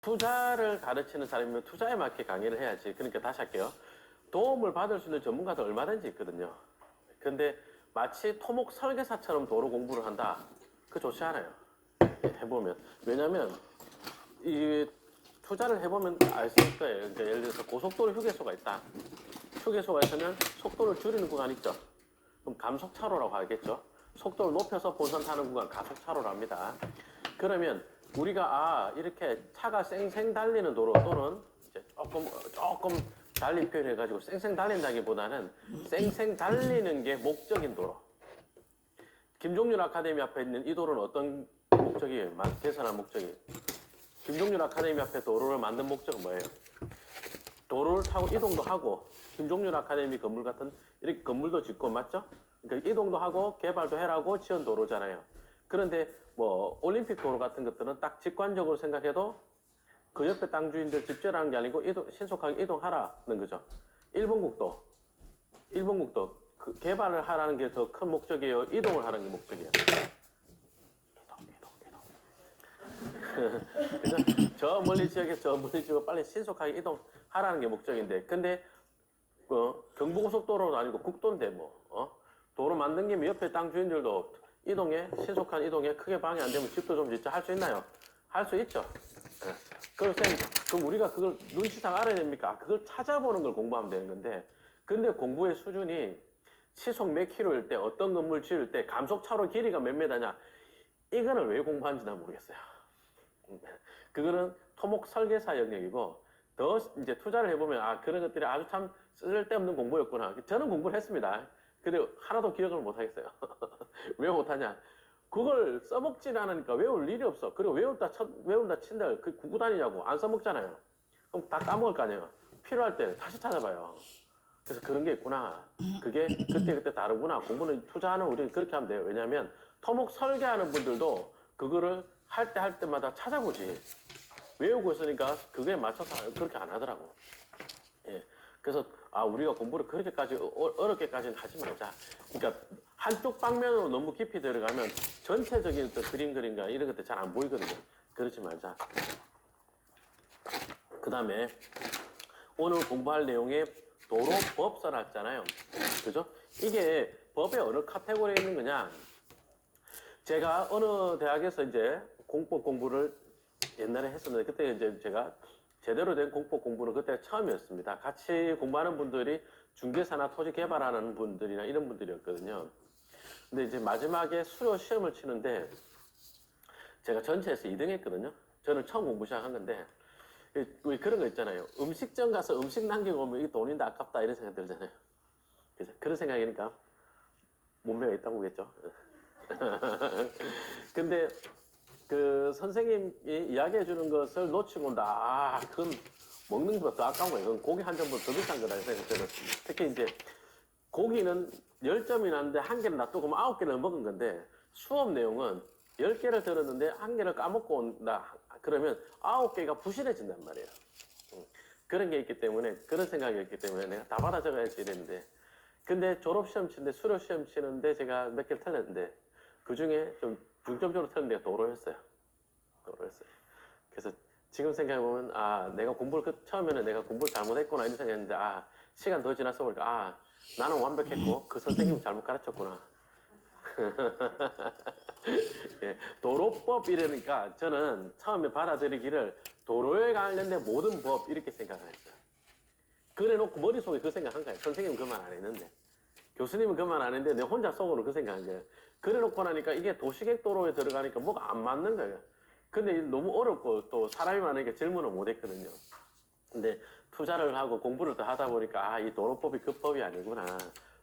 투자를 가르치는 사람이면 투자에 맞게 강의를 해야지. 그러니까 다시 할게요. 도움을 받을 수 있는 전문가도 얼마든지 있거든요. 근데 마치 토목 설계사처럼 도로 공부를 한다. 그거 좋지 않아요. 해보면. 왜냐면 이 투자를 해보면 알 수 있을 거예요. 그러니까 예를 들어서 고속도로 휴게소가 있다. 휴게소가 있으면 속도를 줄이는 구간 있죠. 그럼 감속차로라고 하겠죠. 속도를 높여서 본선 타는 구간 가속차로랍니다. 그러면 우리가 이렇게 차가 쌩쌩 달리는 도로 또는 이제 조금 달리 표현해가지고 쌩쌩 달린다기보다는 쌩쌩 달리는 게 목적인 도로. 김종률 아카데미 앞에 있는 이 도로는 어떤 목적이에요? 개선한 목적이. 김종률 아카데미 앞에 도로를 만든 목적은 뭐예요? 도로를 타고 이동도 하고 김종률 아카데미 건물 같은 이렇게 건물도 짓고 맞죠? 그러니까 이동도 하고 개발도 해라고 지은 도로잖아요. 그런데 뭐 올림픽 도로 같은 것들은 딱 직관적으로 생각해도 그 옆에 땅 주인들 집절하는 게 아니고 신속하게 이동하라는 거죠. 일본국도 그 개발을 하라는 게 더 큰 목적이에요. 이동을 하는 게 목적이에요. 그래서 저 멀리 지역에 빨리 신속하게 이동하라는 게 목적인데, 근데 경부고속도로도 아니고 국도인데 도로 만든 김에 옆에 땅 주인들도 신속한 이동에 크게 방해 안 되면 집도 좀 짓자 할 수 있나요? 할 수 있죠. 그럼 우리가 그걸 눈치상 알아야 됩니까? 그걸 찾아보는 걸 공부하면 되는 건데, 근데 공부의 수준이 시속 몇 킬로일 때, 어떤 건물 지을 때, 감속차로 길이가 몇 메다냐, 이거는 왜 공부하는지 난 모르겠어요. 그거는 토목 설계사 영역이고, 더 이제 투자를 해보면 그런 것들이 아주 참 쓸데없는 공부였구나. 저는 공부를 했습니다. 근데 하나도 기억을 못 하겠어요. 왜 못하냐? 그걸 써먹진 않으니까 외울 일이 없어. 그리고 외운다 친다 그 구구 다니냐고 안 써먹잖아요. 그럼 다 까먹을 거 아니에요. 필요할 때 다시 찾아봐요. 그래서 그런 게 있구나. 그게 그때 다르구나. 공부는 투자하는 우리는 그렇게 하면 돼요. 왜냐하면 토목 설계하는 분들도 그거를 할 때마다 찾아보지. 외우고 있으니까 그거에 맞춰서 그렇게 안 하더라고. 예. 그래서 우리가 공부를 그렇게까지 어렵게까지는 하지 말자. 그러니까 한쪽 방면으로 너무 깊이 들어가면 전체적인 그림과 이런 것들 잘 안 보이거든요. 그러지 말자. 그 다음에 오늘 공부할 내용에 도로법설 했잖아요. 그죠? 이게 법의 어느 카테고리에 있는 거냐? 제가 어느 대학에서 이제 공법 공부를 옛날에 했었는데 그때 이제 제가 제대로 된 공법 공부는 그때 처음이었습니다. 같이 공부하는 분들이 중개사나 토지 개발하는 분들이나 이런 분들이었거든요. 근데 이제 마지막에 수료 시험을 치는데 제가 전체에서 2등 했거든요. 저는 처음 공부 시작한 건데 우리 그런 거 있잖아요. 음식점 가서 음식 남기고 오면 이 돈인데 아깝다 이런 생각 들잖아요. 그래서 그런 생각이니까 몸매가 있다고 보겠죠. 근데 그 선생님이 이야기해 주는 것을 놓치고 온다. 그건 먹는 것보다 더 아까운 거예요. 그건 고기 한 점보다 더 비싼 거다. 저는 특히 이제 고기는 10점이 났는데 한 개를 놔두고 9개를 먹은 건데 수업 내용은 10개를 들었는데 한 개를 까먹고 온다. 그러면 9개가 부실해진단 말이에요. 그런 게 있기 때문에, 그런 생각이 있기 때문에 내가 다 받아 적어야지 이랬는데, 근데 졸업시험 치는데, 수료시험 치는데 제가 몇 개를 틀렸는데, 그 중에 좀 중점적으로 틀렸는데 도로였어요. 그래서 지금 생각해보면, 처음에는 내가 공부를 잘못했구나 이런 생각했는데, 시간 더 지나서 보니까, 나는 완벽했고, 그 선생님은 잘못 가르쳤구나. 예, 도로법 이러니까 저는 처음에 받아들이기를 도로에 관련된 모든 법 이렇게 생각을 했어요. 그래놓고 머릿속에 그 생각한 거예요. 선생님은 그 말 안 했는데, 교수님은 그 말 안 했는데 내 혼자 속으로 그 생각한 거예요. 그래놓고 나니까 이게 도시계획도로에 들어가니까 뭐가 안 맞는 거예요. 근데 너무 어렵고 또 사람이 많으니까 질문을 못 했거든요. 근데 투자를 하고 공부를 더 하다 보니까 이 도로법이 그 법이 아니구나.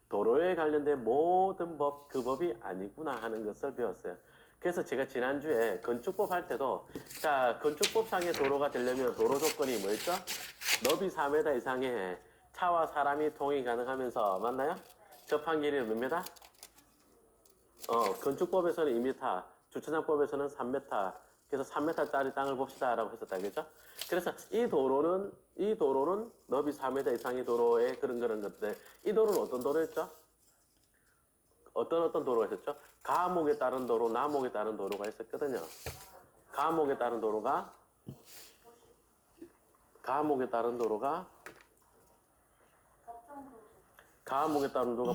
도로에 관련된 모든 법, 그 법이 아니구나 하는 것을 배웠어요. 그래서 제가 지난주에 건축법 할 때도 건축법상의 도로가 되려면 도로 조건이 뭐였죠? 너비 4m 이상의 차와 사람이 통행이 가능하면서 맞나요? 접한 길이 몇 m? 건축법에서는 2m, 주차장법에서는 3m, 그래서 3m짜리 땅을 봅시다라고 했었다, 그죠? 그래서 이 도로는 너비 4m 이상의 도로에 그런 것들. 이 도로는 어떤 도로였죠? 어떤 도로가 있었죠? 가목에 따른 도로, 나목에 따른 도로가 있었거든요. 가목에 따른 도로가 가목에 따른 도로가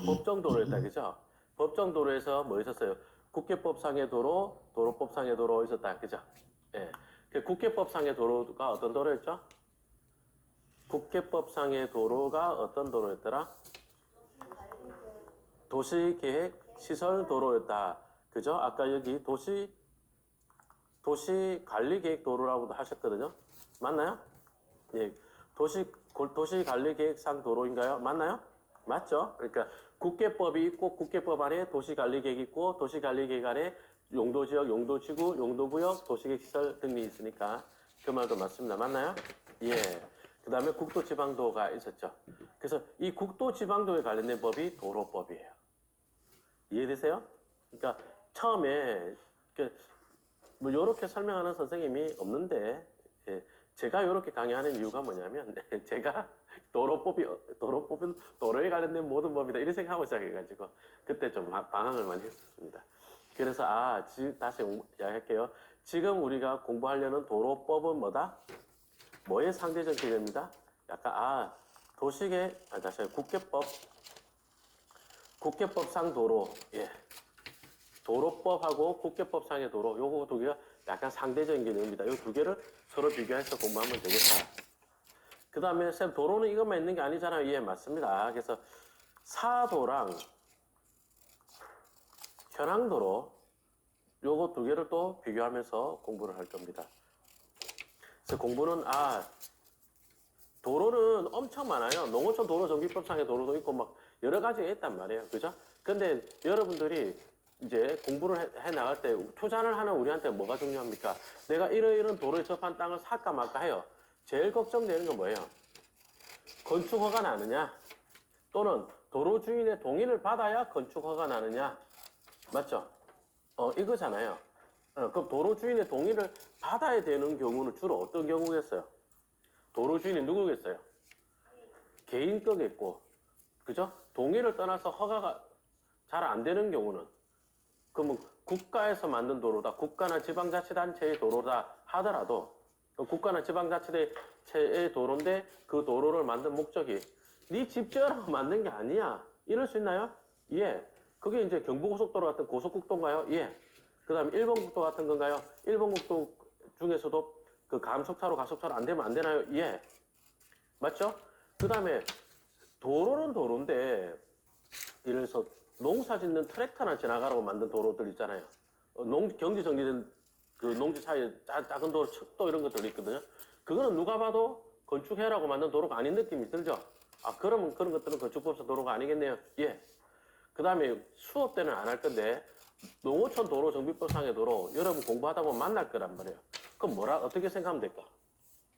법정도로였다, 그죠? 법정도로에서 뭐 있었어요? 국회법상의 도로, 도로법상의 도로 있었다, 그죠? 예. 그 국회법상의 도로가 어떤 도로였죠? 국회법상의 도로가 어떤 도로였더라? 도시계획 시설도로였다. 그죠? 아까 여기 도시관리계획 도로라고도 하셨거든요. 맞나요? 예. 도시관리계획상 도로인가요? 맞나요? 맞죠? 그러니까 국계법이 있고 국계법 안에 도시관리계획이 있고 도시관리계획 안에 용도지역, 용도지구, 용도구역, 도시계획시설 등이 있으니까 그 말도 맞습니다. 맞나요? 예. 그 다음에 국도지방도가 있었죠. 그래서 이 국도지방도에 관련된 법이 도로법이에요. 이해되세요? 그러니까 처음에 뭐 이렇게 설명하는 선생님이 없는데 예, 제가 이렇게 강의하는 이유가 뭐냐면 제가 도로법은 도로에 관련된 모든 법이다 이런 생각하고 시작해가지고 그때 좀 방황을 많이 했었습니다. 그래서 다시 이야기할게요. 지금 우리가 공부하려는 도로법은 뭐다? 뭐의 상대적 개념이다? 약간 다시 국계법상 도로, 예. 도로법하고 국계법상의 도로, 요거 두 개가 약간 상대적인 개념입니다. 이 두 개를 서로 비교해서 공부하면 되겠다. 그 다음에 쌤 도로는 이것만 있는 게 아니잖아요. 예, 맞습니다. 그래서 사도랑 현항도로 요거 두 개를 또 비교하면서 공부를 할 겁니다. 그래서 공부는 도로는 엄청 많아요. 농어촌 도로정비법상의 도로도 있고 막 여러 가지가 있단 말이에요. 그죠? 근데 여러분들이 이제 공부를 해 나갈 때 투자를 하는 우리한테 뭐가 중요합니까? 내가 이런 도로에 접한 땅을 살까 말까 해요. 제일 걱정되는 건 뭐예요? 건축허가 나느냐? 또는 도로 주인의 동의를 받아야 건축허가 나느냐? 맞죠? 이거잖아요. 그럼 도로 주인의 동의를 받아야 되는 경우는 주로 어떤 경우겠어요? 도로 주인이 누구겠어요? 개인 거겠고, 그죠? 동의를 떠나서 허가가 잘 안 되는 경우는, 그러면 국가에서 만든 도로다, 국가나 지방자치단체의 도로다 하더라도, 국가나 지방자치단체의 도로인데 그 도로를 만든 목적이 네 집 지으라고 만든 게 아니야. 이럴 수 있나요? 예. 그게 이제 경부고속도로 같은 고속국도인가요? 예. 그 다음에 일본국도 같은 건가요? 일본국도 중에서도 그 감속차로 가속차로 안 되면 안 되나요? 예. 맞죠? 그 다음에 도로는 도로인데 예를 들어서 농사 짓는 트랙터나 지나가라고 만든 도로들 있잖아요. 경지 정지된 그 농지 사이에 작은 도로, 척도 이런 것들 있거든요. 그거는 누가 봐도 건축해라고 만든 도로가 아닌 느낌이 들죠? 그러면 그런 것들은 건축법상 도로가 아니겠네요. 예. 그 다음에 수업 때는 안 할 건데 농어촌 도로 정비법상의 도로 여러분 공부하다 보면 만날 거란 말이에요. 그럼 어떻게 생각하면 될까?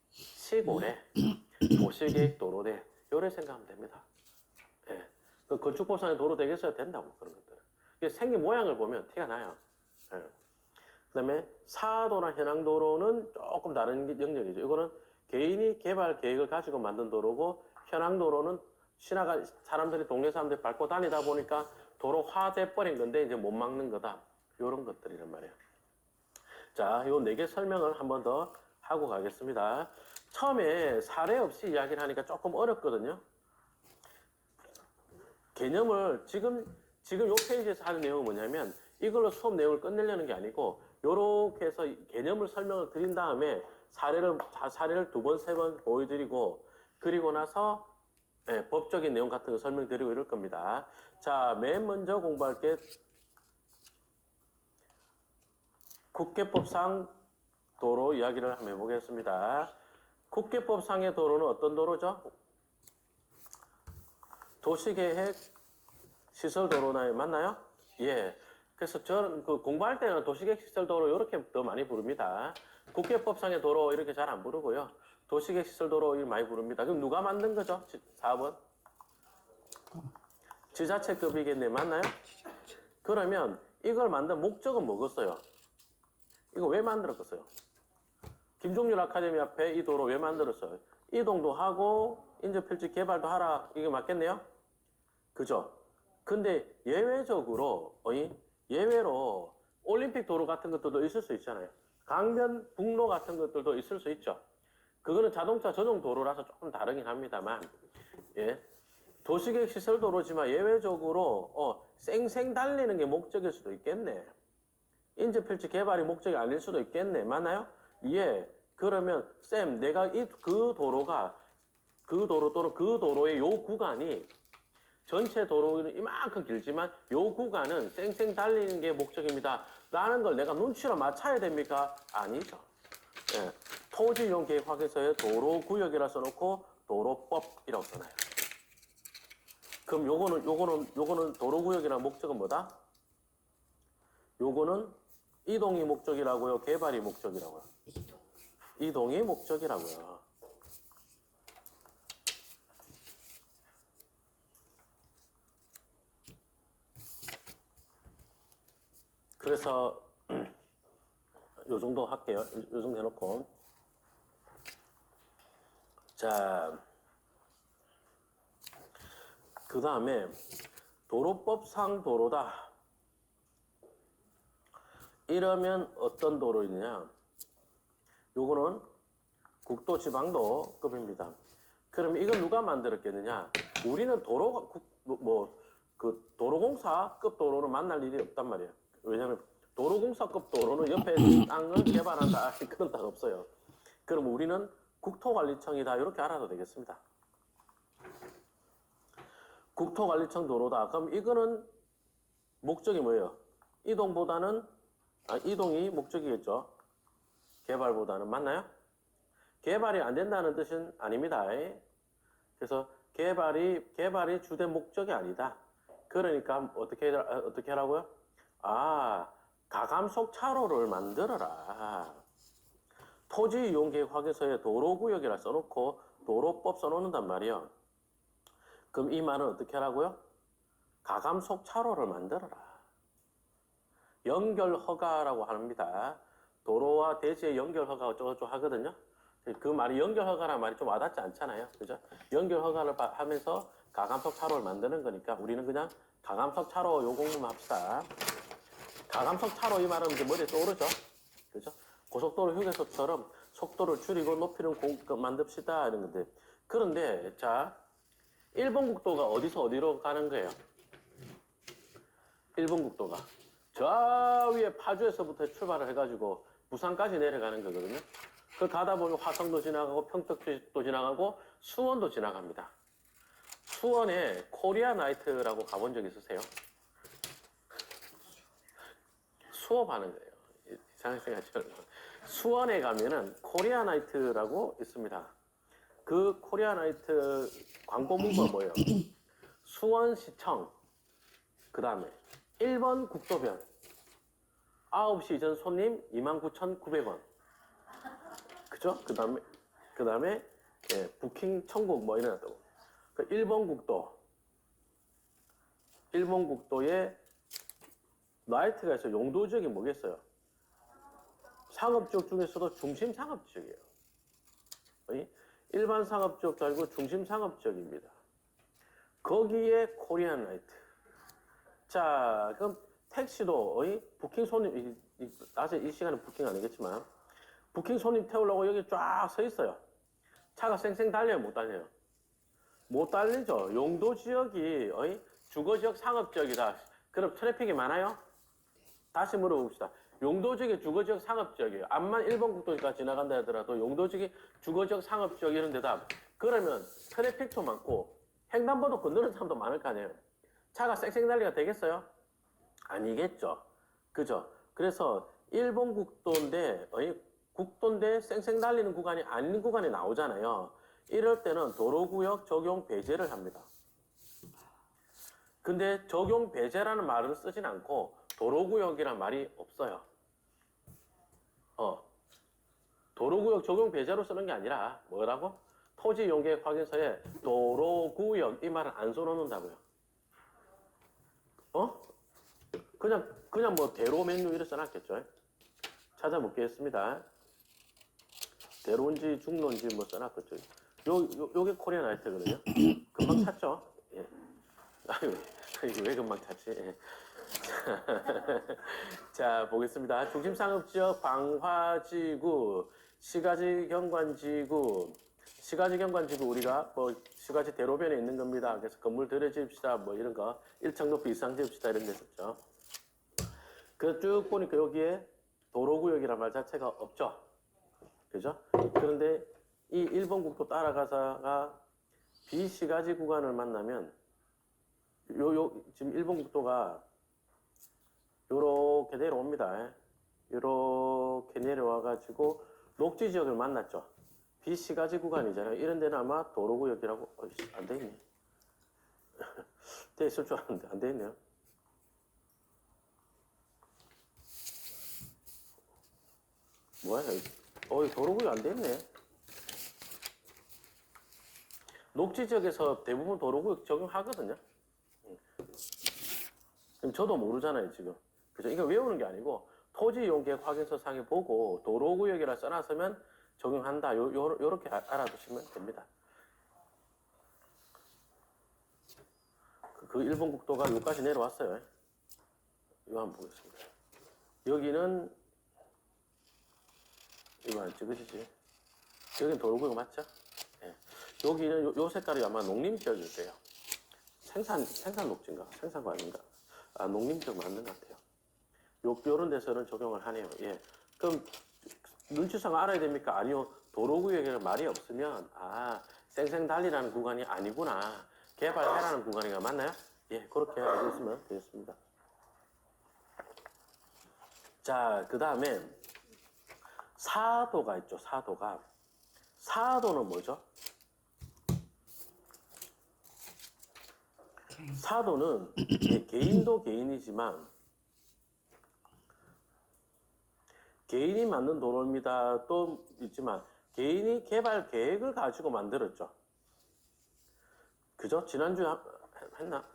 시골에 도시계획 도로대 요래 생각하면 됩니다. 예. 그 건축법상의 도로 되겠어야 된다고 그런 것들. 생긴 모양을 보면 티가 나요. 예. 그다음에 사도나 현항도로는 조금 다른 영역이죠. 이거는 개인이 개발 계획을 가지고 만든 도로고 현항도로는 사람들이 동네 사람들이 밟고 다니다 보니까 도로화돼 버린 건데 이제 못 막는 거다. 이런 것들이란 말이에요. 자, 요 4개 설명을 한 번 더 하고 가겠습니다. 처음에 사례 없이 이야기를 하니까 조금 어렵거든요. 개념을 지금 요 페이지에서 하는 내용은 뭐냐면 이걸로 수업 내용을 끝내려는 게 아니고 요렇게 해서 개념을 설명을 드린 다음에 사례를 2번, 3번 보여드리고 그리고 나서 법적인 내용 같은 거 설명드리고 이럴 겁니다. 자, 맨 먼저 공부할 게 국계법상 도로 이야기를 한번 해보겠습니다. 국계법상의 도로는 어떤 도로죠? 도시계획 시설도로나 맞나요? 예. 그래서 저는 공부할 때는 도시계획 시설도로 이렇게 더 많이 부릅니다. 국계법상의 도로 이렇게 잘 안 부르고요. 도시계획 시설도로 이렇게 많이 부릅니다. 그럼 누가 만든 거죠? 4번. 지자체급이겠네. 맞나요? 그러면 이걸 만든 목적은 뭐겠어요? 이거 왜 만들었겠어요? 김종률 아카데미 앞에 이 도로 왜 만들었어요? 이동도 하고 인접필지 개발도 하라. 이게 맞겠네요? 그죠? 근데 예외적으로 예외로 올림픽 도로 같은 것들도 있을 수 있잖아요. 강변 북로 같은 것들도 있을 수 있죠. 그거는 자동차 전용 도로라서 조금 다르긴 합니다만, 예. 도시계획 시설 도로지만 예외적으로 쌩쌩 달리는 게 목적일 수도 있겠네. 인접필지 개발이 목적이 아닐 수도 있겠네. 맞나요? 예. 그러면 쌤, 내가 그 도로가 그 도로 또는 그 도로의 요 구간이 전체 도로는 이만큼 길지만 요 구간은 쌩쌩 달리는 게 목적입니다. 라는 걸 내가 눈치로 맞춰야 됩니까? 아니죠. 예. 토지이용 계획확인서에 도로구역이라 써놓고 도로법이라고 써놔요. 그럼 요거는 도로구역이라는 목적은 뭐다? 요거는 이동이 목적이라고요? 개발이 목적이라고요? 이동이 목적이라고요. 그래서 요 정도 할게요. 요 정도 해놓고. 자, 그 다음에 도로법상 도로다. 이러면 어떤 도로이냐? 요거는 국도지방도급입니다. 그럼 이건 누가 만들었겠느냐? 우리는 도로가 그 도로공사급 도로를 만날 일이 없단 말이에요. 왜냐하면 도로공사급 도로는 옆에 땅을 개발한다 그런 딱 없어요. 그럼 우리는 국토관리청이다 이렇게 알아도 되겠습니다. 국토관리청 도로다. 그럼 이거는 목적이 뭐예요? 이동이 목적이겠죠. 개발보다는. 맞나요? 개발이 안 된다는 뜻은 아닙니다. 그래서 개발이 주된 목적이 아니다. 그러니까 어떻게 하라고요? 가감속 차로를 만들어라. 토지 이용 계획 확인서에 도로구역이라 써놓고 도로법 써놓는단 말이에요. 그럼 이 말은 어떻게 하라고요? 가감속 차로를 만들어라. 연결 허가라고 합니다. 도로와 대지의 연결 허가 어쩌고저쩌고 하거든요. 그 말이 연결 허가라는 말이 좀 와닿지 않잖아요. 그죠? 연결 허가를 하면서 가감석 차로를 만드는 거니까 우리는 그냥 가감석 차로 요 공부만 합시다. 가감석 차로 이 말은 이제 머리에 떠오르죠? 그죠? 고속도로 휴게소처럼 속도를 줄이고 높이는 만듭시다. 이런 건데. 그런데, 자, 일본 국도가 어디서 어디로 가는 거예요? 일본 국도가. 저 위에 파주에서부터 출발을 해가지고 부산까지 내려가는 거거든요. 그 가다 보면 화성도 지나가고 평택도 지나가고 수원도 지나갑니다. 수원에 코리아 나이트라고 가본 적 있으세요? 수업하는 거예요. 이상하게 생각하지 말고. 수원에 가면은 코리아 나이트라고 있습니다. 그 코리아 나이트 광고 문구가 뭐예요? 수원시청, 그 다음에 1번 국도변, 9시 전 손님 29,900원. 그죠? 그 다음에 예, 부킹 천국 뭐 이래놨다고. 그 일본 국도에 나이트가 있어요. 용도 지역이 뭐겠어요? 상업지역 중에서도 중심 상업지역이에요. 일반 상업지역도 아니고 중심 상업지역입니다. 거기에 코리안 나이트. 자, 그럼 택시도 부킹 손님, 낮에 이 시간에 부킹 아니겠지만 부킹 손님 태우려고 여기 쫙 서 있어요. 차가 쌩쌩 달려요? 못 달려요? 못 달리죠. 용도 지역이 주거지역 상업지역이다. 그럼 트래픽이 많아요? 다시 물어봅시다. 용도지역이 주거지역 상업지역이에요. 암만 일본 국도가 지나간다 하더라도 용도지역이 주거지역 상업지역 이런 데다. 그러면 트래픽도 많고 횡단보도 건너는 사람도 많을 거 아니에요. 차가 쌩쌩 달리가 되겠어요? 아니겠죠. 그죠? 그래서 일본 국도인데 쌩쌩 달리는 구간이 아닌 구간이 나오잖아요. 이럴 때는 도로구역 적용 배제를 합니다. 근데 적용 배제라는 말을 쓰진 않고 도로구역이란 말이 없어요. 도로구역 적용 배제로 쓰는 게 아니라 뭐라고? 토지 이용계획 확인서에 도로구역 이 말을 안 써놓는다고요. 그냥 뭐 대로 메뉴 이렇게 써놨겠죠. 찾아보겠습니다. 대로인지 중로인지 뭐 써놨겠죠. 요게 코리아 나이트거든요. 금방 찾죠? 예. 아유, 왜 금방 찾지? 예. 자, 보겠습니다. 중심상업지역 방화지구 시가지 경관지구 우리가 뭐 시가지 대로변에 있는 겁니다. 그래서 건물 들여 지읍시다 뭐 이런 거 1층 높이 이상 지읍시다 이런 데 있었죠. 그래서 쭉 보니까 여기에 도로구역이란 말 자체가 없죠. 그죠? 그런데 이 1번 국도 따라가다가 비시가지 구간을 만나면 지금 1번 국도가 요렇게 내려옵니다. 요렇게 내려와가지고 녹지 지역을 만났죠. 비시가지 구간이잖아요. 이런 데는 아마 도로구역이라고 안 돼 있네. 돼 있을 줄 알았는데 안 돼 있네요. 뭐야? 도로구역 안 돼 있네. 녹지 지역에서 대부분 도로구역 적용하거든요. 지금 저도 모르잖아요, 지금. 그죠? 이거 외우는 게 아니고 토지 이용계획 확인서 상에 보고 도로구역이라 써놨으면 적용한다. 요렇게 알아두시면 됩니다. 그 1번 국도가 여기까지 내려왔어요. 이거 한번 보겠습니다. 여기는 이거 안 찍으시지? 여기는 도로구역 맞죠? 네. 여기는 요 색깔이 아마 농림지역일 거예요. 생산 녹지인가? 생산관인가? 아, 농림지역 맞는 것 같아요. 요런 데서는 적용을 하네요. 예. 그럼 눈치상 알아야 됩니까? 아니요. 도로구역에는 말이 없으면 쌩쌩달리라는 구간이 아니구나. 개발해라는 구간이가 맞나요? 예, 그렇게 알고 있으면 되겠습니다. 자, 그 다음에 사도가 있죠. 사도는 뭐죠? 사도는 개인도 개인이지만 개인이 만든 도로입니다. 또 있지만 개인이 개발 계획을 가지고 만들었죠. 그죠? 지난주에 했나?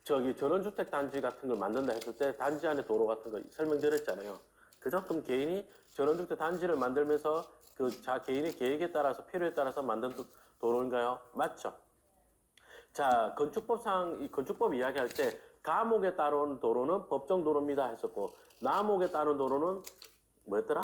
전원주택 단지 같은 걸 만든다 했을 때 단지 안에 도로 같은 거 설명드렸잖아요. 그죠? 그럼 개인이 전원주택 단지를 만들면서 개인의 계획에 따라서 필요에 따라서 만든 도로인가요? 맞죠? 자, 이 건축법 이야기할 때 가목에 따른 도로는 법정도로입니다 했었고 나목에 따른 도로는 뭐였더라?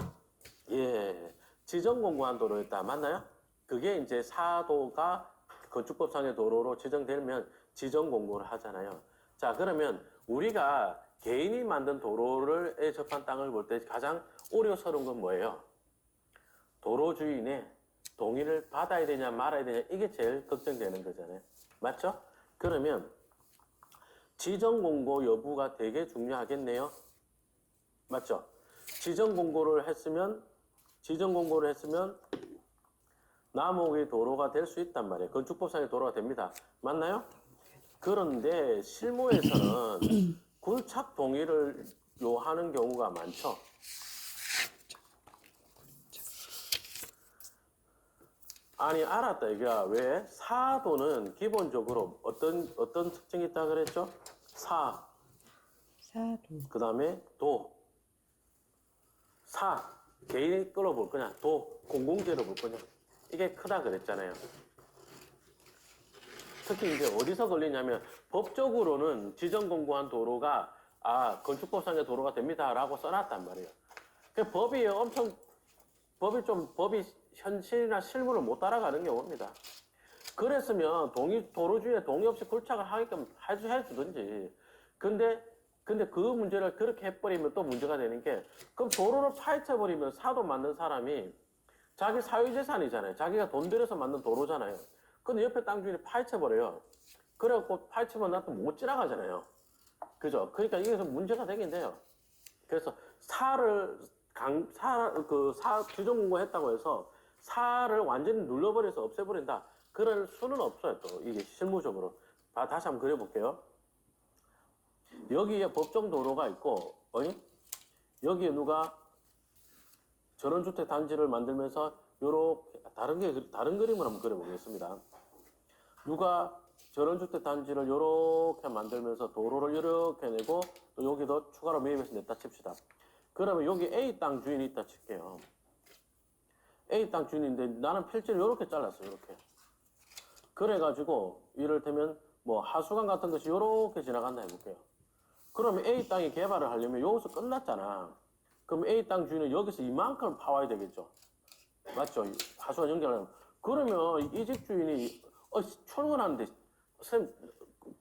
예, 지정공고한 도로였다. 맞나요? 그게 이제 사도가 건축법상의 도로로 지정되면 지정공고를 하잖아요. 자, 그러면 우리가 개인이 만든 도로에 접한 땅을 볼 때 가장 우려스러운 건 뭐예요? 도로 주인의 동의를 받아야 되냐 말아야 되냐 이게 제일 걱정되는 거잖아요. 맞죠? 그러면 지정공고 여부가 되게 중요하겠네요. 맞죠? 지정공고를 했으면 나목의 도로가 될 수 있단 말이에요. 건축법상의 도로가 됩니다. 맞나요? 그런데 실무에서는 굴착 동의를 요하는 경우가 많죠. 아니, 알았다 이거야. 왜? 사도는 기본적으로 어떤 특징이 있다 그랬죠? 사도. 그 다음에 개인이 끌어볼 거냐? 공공재로 볼 거냐? 이게 크다 그랬잖아요. 특히 이제 어디서 걸리냐면 법적으로는 지정공고한 도로가 건축법상의 도로가 됩니다라고 써놨단 말이에요. 그 법이 현실이나 실무를 못 따라가는 경우입니다. 그랬으면 도로주에 동의 없이 굴착을 하게끔 해주든지. 근데 그 문제를 그렇게 해버리면 또 문제가 되는 게 그럼 도로를 파헤쳐버리면 사도 만든 사람이 자기 사유재산이잖아요. 자기가 돈 들여서 만든 도로잖아요. 근데 옆에 땅 주인이 파헤쳐버려요. 그래갖고 파헤치면 나도 못 지나가잖아요. 그죠? 그러니까 이게 좀 문제가 되긴 돼요. 그래서 지정공고 했다고 해서 사를 완전히 눌러버려서 없애버린다. 그럴 수는 없어요. 또 이게 실무적으로. 다시 한번 그려볼게요. 여기에 법정도로가 있고, 여기에 누가 전원주택 단지를 만들면서 요렇게 다른 그림을 한번 그려보겠습니다. 누가 전원주택 단지를 요렇게 만들면서 도로를 이렇게 내고 또 여기도 추가로 매입해서 냈다 칩시다. 그러면 여기 A 땅 주인이 있다 칠게요. A 땅 주인인데 나는 필지를 요렇게 잘랐어요. 요렇게. 그래가지고 이를테면 뭐 하수관 같은 것이 요렇게 지나간다 해볼게요. 그러면 A 땅이 개발을 하려면 여기서 끝났잖아. 그럼 A 땅 주인은 여기서 이만큼 파와야 되겠죠. 맞죠? 하수원 연결하면. 그러면 이 집 주인이 출근하는데 선생님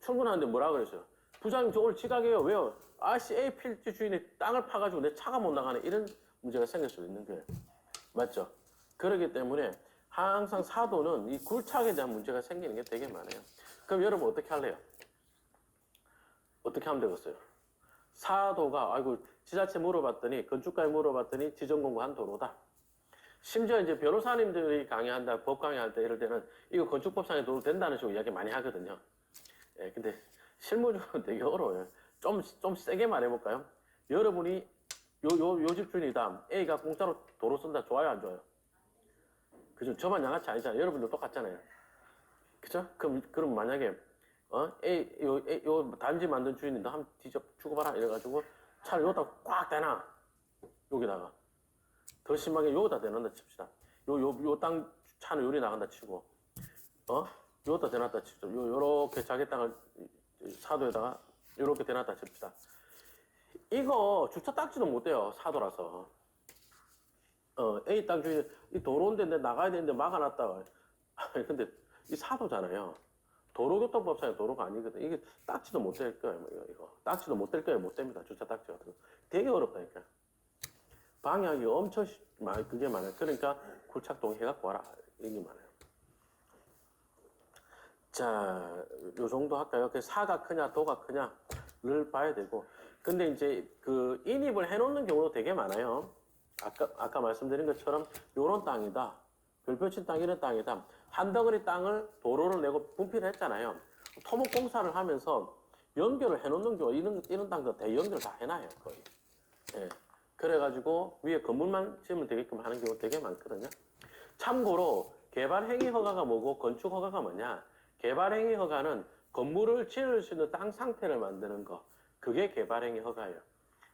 출근하는데 뭐라 그랬어요? 부장님 저 오늘 지각해요. 왜요? 아씨 A 필지 주인이 땅을 파가지고 내 차가 못 나가네. 이런 문제가 생길 수 있는 거예요. 맞죠? 그렇기 때문에 항상 사도는 이 굴착에 대한 문제가 생기는 게 되게 많아요. 그럼 여러분 어떻게 할래요? 어떻게 하면 되겠어요? 사도가 아이고 지자체 물어봤더니 건축가에 물어봤더니 지정공고한 도로다. 심지어 이제 변호사님들이 강의한다, 법 강의할 때 이럴 때는 이거 건축법상에 도로 된다는 식으로 이야기 많이 하거든요. 예, 근데 실무적으로 되게 어려워요. 좀 세게 말해볼까요? 여러분이 요 집주인이다. A가 공짜로 도로 쓴다. 좋아요, 안 좋아요? 그죠? 저만 양아치 아니잖아요. 여러분도 똑같잖아요. 그죠? 그럼 만약에, 요 단지 만든 주인이 너 한번 뒤져 죽어봐라. 이래가지고 차를 여기다 꽉 대놔. 여기다가. 더 심하게 여기다 대놓는다 칩시다. 요 땅 차는 요리 나간다 치고, 여기다 대놨다 칩시다. 요렇게 자기 땅을 사도에다가 요렇게 대놨다 칩시다. 이거 주차 딱지도 못 돼요. 사도라서. A 땅 주인이 이 도로인데 내 나가야 되는데 막아놨다. 근데 이 사도잖아요. 도로교통법상의 도로가 아니거든. 이게 딱지도 못 될 거예요. 이거. 딱지도 못 될 거예요. 못 됩니다. 주차 딱지 같은 거. 되게 어렵다니까. 방향이 엄청 그게 많아요. 그러니까 굴착동 해갖고 와라. 이게 많아요. 자, 요 정도 할까요? 그 사가 크냐, 도가 크냐를 봐야 되고. 근데 이제 그 인입을 해놓는 경우도 되게 많아요. 아까 말씀드린 것처럼 요런 땅이다. 별표친 땅 이런 땅이다. 한 덩어리 땅을 도로를 내고 분필을 했잖아요. 토목공사를 하면서 연결을 해놓는 경우 이런 땅도 대연결 다 해놔요. 거의. 예. 그래가지고 위에 건물만 지으면 되게끔 하는 경우 되게 많거든요. 참고로 개발행위 허가가 뭐고 건축 허가가 뭐냐? 개발행위 허가는 건물을 지을 수 있는 땅 상태를 만드는 거. 그게 개발행위 허가예요.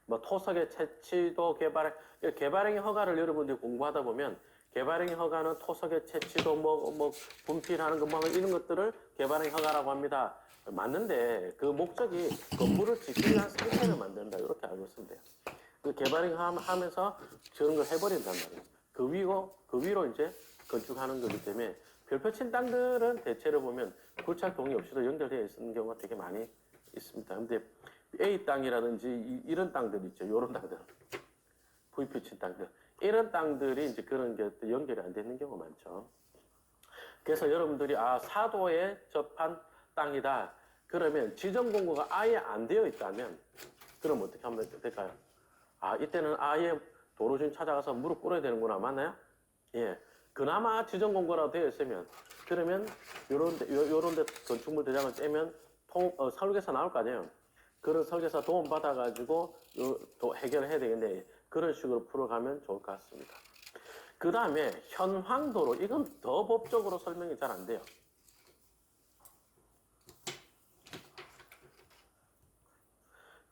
뭐 토석의 채취도 개발행위 허가를 여러분들이 공부하다 보면 개발행위 허가는 토석의 채취도 뭐 분필하는 거 뭐 이런 것들을 개발행위 허가라고 합니다. 맞는데 그 목적이 건물을 짓기 위한 상태를 만든다. 이렇게 알고 있으면 돼요. 그 개발행위 하면서 저런 걸 해버린단 말이에요. 그 위로 이제 건축하는 거기 때문에 별표친 땅들은 대체로 보면 굴착 동의 없이도 연결되어 있는 경우가 되게 많이 있습니다. 근데 A 땅이라든지 이런 땅들 있죠. 이런 땅들. VP친 땅들. 이런 땅들이 이제 그런 게 연결이 안 되는 경우가 많죠. 그래서 여러분들이 사도에 접한 땅이다. 그러면 지정 공고가 아예 안 되어 있다면 그럼 어떻게 하면 될까요? 이때는 아예 도로주인 찾아가서 무릎 꿇어야 되는구나. 맞나요? 예. 그나마 지정 공고라도 되어 있으면 그러면 요런 데 건축물 대장을 떼면 설계사 나올 거 아니에요. 그런 설계사 도움 받아가지고 또 해결을 해야 되겠네. 그런 식으로 풀어가면 좋을 것 같습니다. 그 다음에 현황도로. 이건 더 법적으로 설명이 잘 안 돼요.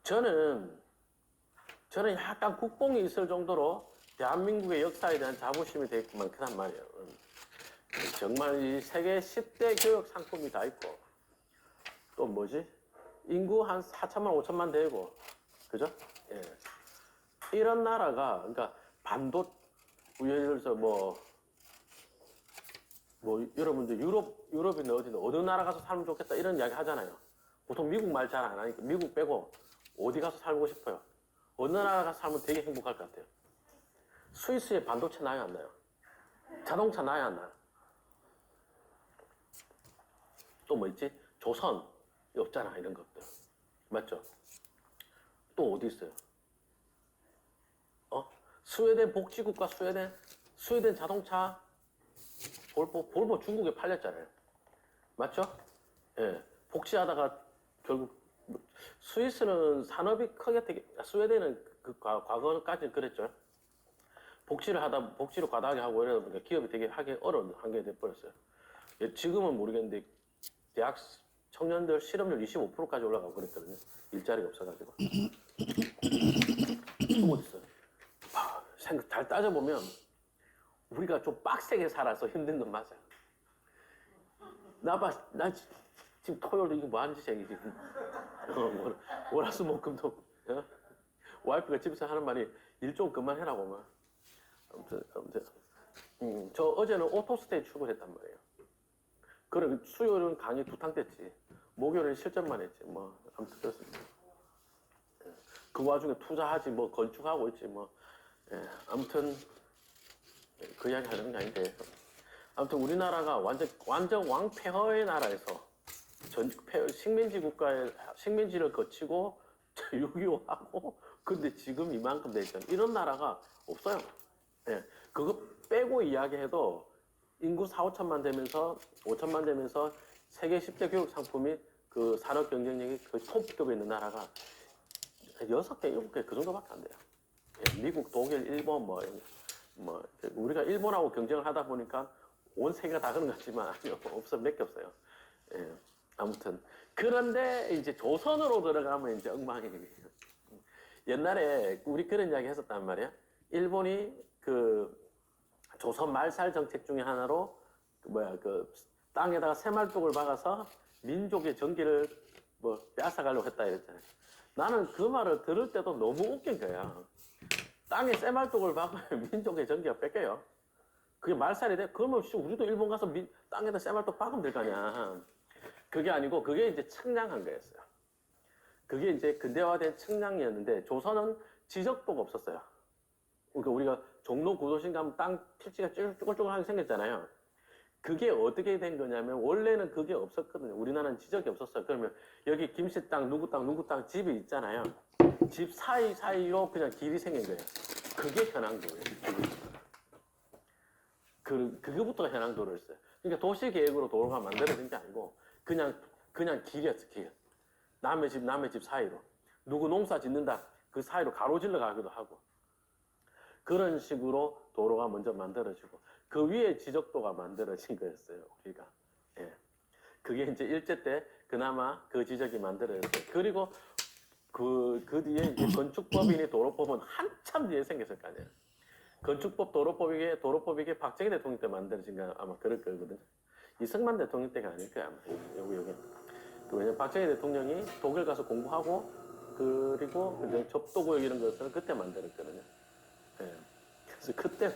저는 약간 국뽕이 있을 정도로 대한민국의 역사에 대한 자부심이 되게 많단 말이에요. 정말 이 세계 10대 교육 상품이 다 있고 또 뭐지? 인구 한 4천만, 5천만 되고 그죠? 예. 이런 나라가 그러니까 예를 들어서 뭐 여러분들 유럽이나 어느 나라 가서 살면 좋겠다 이런 이야기 하잖아요. 보통 미국 말 잘 안 하니까 미국 빼고 어디 가서 살고 싶어요? 어느 나라 가서 살면 되게 행복할 것 같아요. 스위스에 반도체 나요, 안 나요? 자동차 나요, 안 나요? 또 뭐 있지? 조선 없잖아, 이런 것들. 맞죠? 또 어디 있어요? 스웨덴 복지국가 스웨덴 자동차 볼보 중국에 팔렸잖아요. 맞죠? 예. 복지하다가 결국 스위스는 산업이 크게 되게 스웨덴은 그 과거까지는 그랬죠. 복지를 과다하게 하고 이러다 보니까 기업이 되게 하기 어려운 환경이 돼버렸어요. 지금은 모르겠는데 대학 청년들 실업률 25%까지 올라가고 그랬거든요. 일자리가 없어가지고. 또 어디 있어요? 잘 따져보면 우리가 좀 빡세게 살아서 힘든 건 맞아요. 나 지금 토요일에 이거 뭐 하는 짓이야, 이게 지금. 월화수목금도 와이프가 집에서 하는 말이 일 좀 그만해라고 막. 아무튼 저 어제는 오토스테이 출근했단 말이에요. 그래, 수요일은 강의 2탕 뗐지. 목요일은 실전만 했지. 뭐, 아무튼 그렇습니다. 그 와중에 투자하지, 뭐, 건축하고 있지, 뭐. 예, 아무튼, 그 이야기 하려는 게 아닌데. 아무튼 우리나라가 완전 왕폐허의 나라에서 식민지 국가에, 식민지를 거치고 6.25하고, 근데 지금 이만큼 돼 있잖아요. 이런 나라가 없어요. 예, 그거 빼고 이야기해도 인구 4, 5천만 되면서 5천만 되면서 세계 10대 교육 상품이 그 산업 경쟁력이 그 톱급에 있는 나라가 6개, 7개 그 정도밖에 안 돼요. 예, 미국, 독일, 일본 뭐 우리가 일본하고 경쟁을 하다 보니까 온 세계가 다 그런 것 같지만 아니요, 없어, 몇 개 없어요. 예, 아무튼 그런데 이제 조선으로 들어가면 이제 엉망이에요. 옛날에 우리 그런 이야기 했었단 말이야. 일본이 그 조선 말살 정책 중에 하나로 그 땅에다가 새말뚝을 박아서 민족의 전기를 뭐 빼앗아가려고 했다 이랬잖아요. 나는 그 말을 들을 때도 너무 웃긴 거야. 땅에 새말뚝을 박으면 민족의 전기가 뺏겨요. 그게 말살이 돼? 그러면 우리도 일본 가서 땅에다 새말뚝 박으면 될 거 아니야. 그게 아니고 그게 이제 측량한 거였어요. 그게 이제 근대화된 측량이었는데 조선은 지적도가 없었어요. 그러니까 우리가 종로 구도심 가면 땅 필지가 쭈글쭈글하게 생겼잖아요. 그게 어떻게 된 거냐면 원래는 그게 없었거든요. 우리나라는 지적이 없었어요. 그러면 여기 김씨 땅, 누구 땅, 누구 땅 집이 있잖아요. 집 사이로 그냥 길이 생긴 거예요. 그게 현황도예요. 그거부터가 현황도를 했어요. 그러니까 도시 계획으로 도로가 만들어진 게 아니고 그냥 길이었어, 길. 남의 집 사이로. 누구 농사 짓는다. 그 사이로 가로질러 가기도 하고. 그런 식으로 도로가 먼저 만들어지고 그 위에 지적도가 만들어진 거였어요, 우리가. 예. 그게 이제 일제 때 그나마 그 지적이 만들어졌어요. 그리고 그 뒤에 이제 건축법이니 도로법은 한참 뒤에 생겼을 거 아니에요. 건축법, 도로법이 박정희 대통령 때 만들어진 거 아마 그럴 거거든요. 이승만 대통령 때가 아닐 거야, 아마. 여기. 왜냐면 박정희 대통령이 독일 가서 공부하고 그리고 접도구역 이런 것을 그때 만들었거든요. 예. 그래서 그때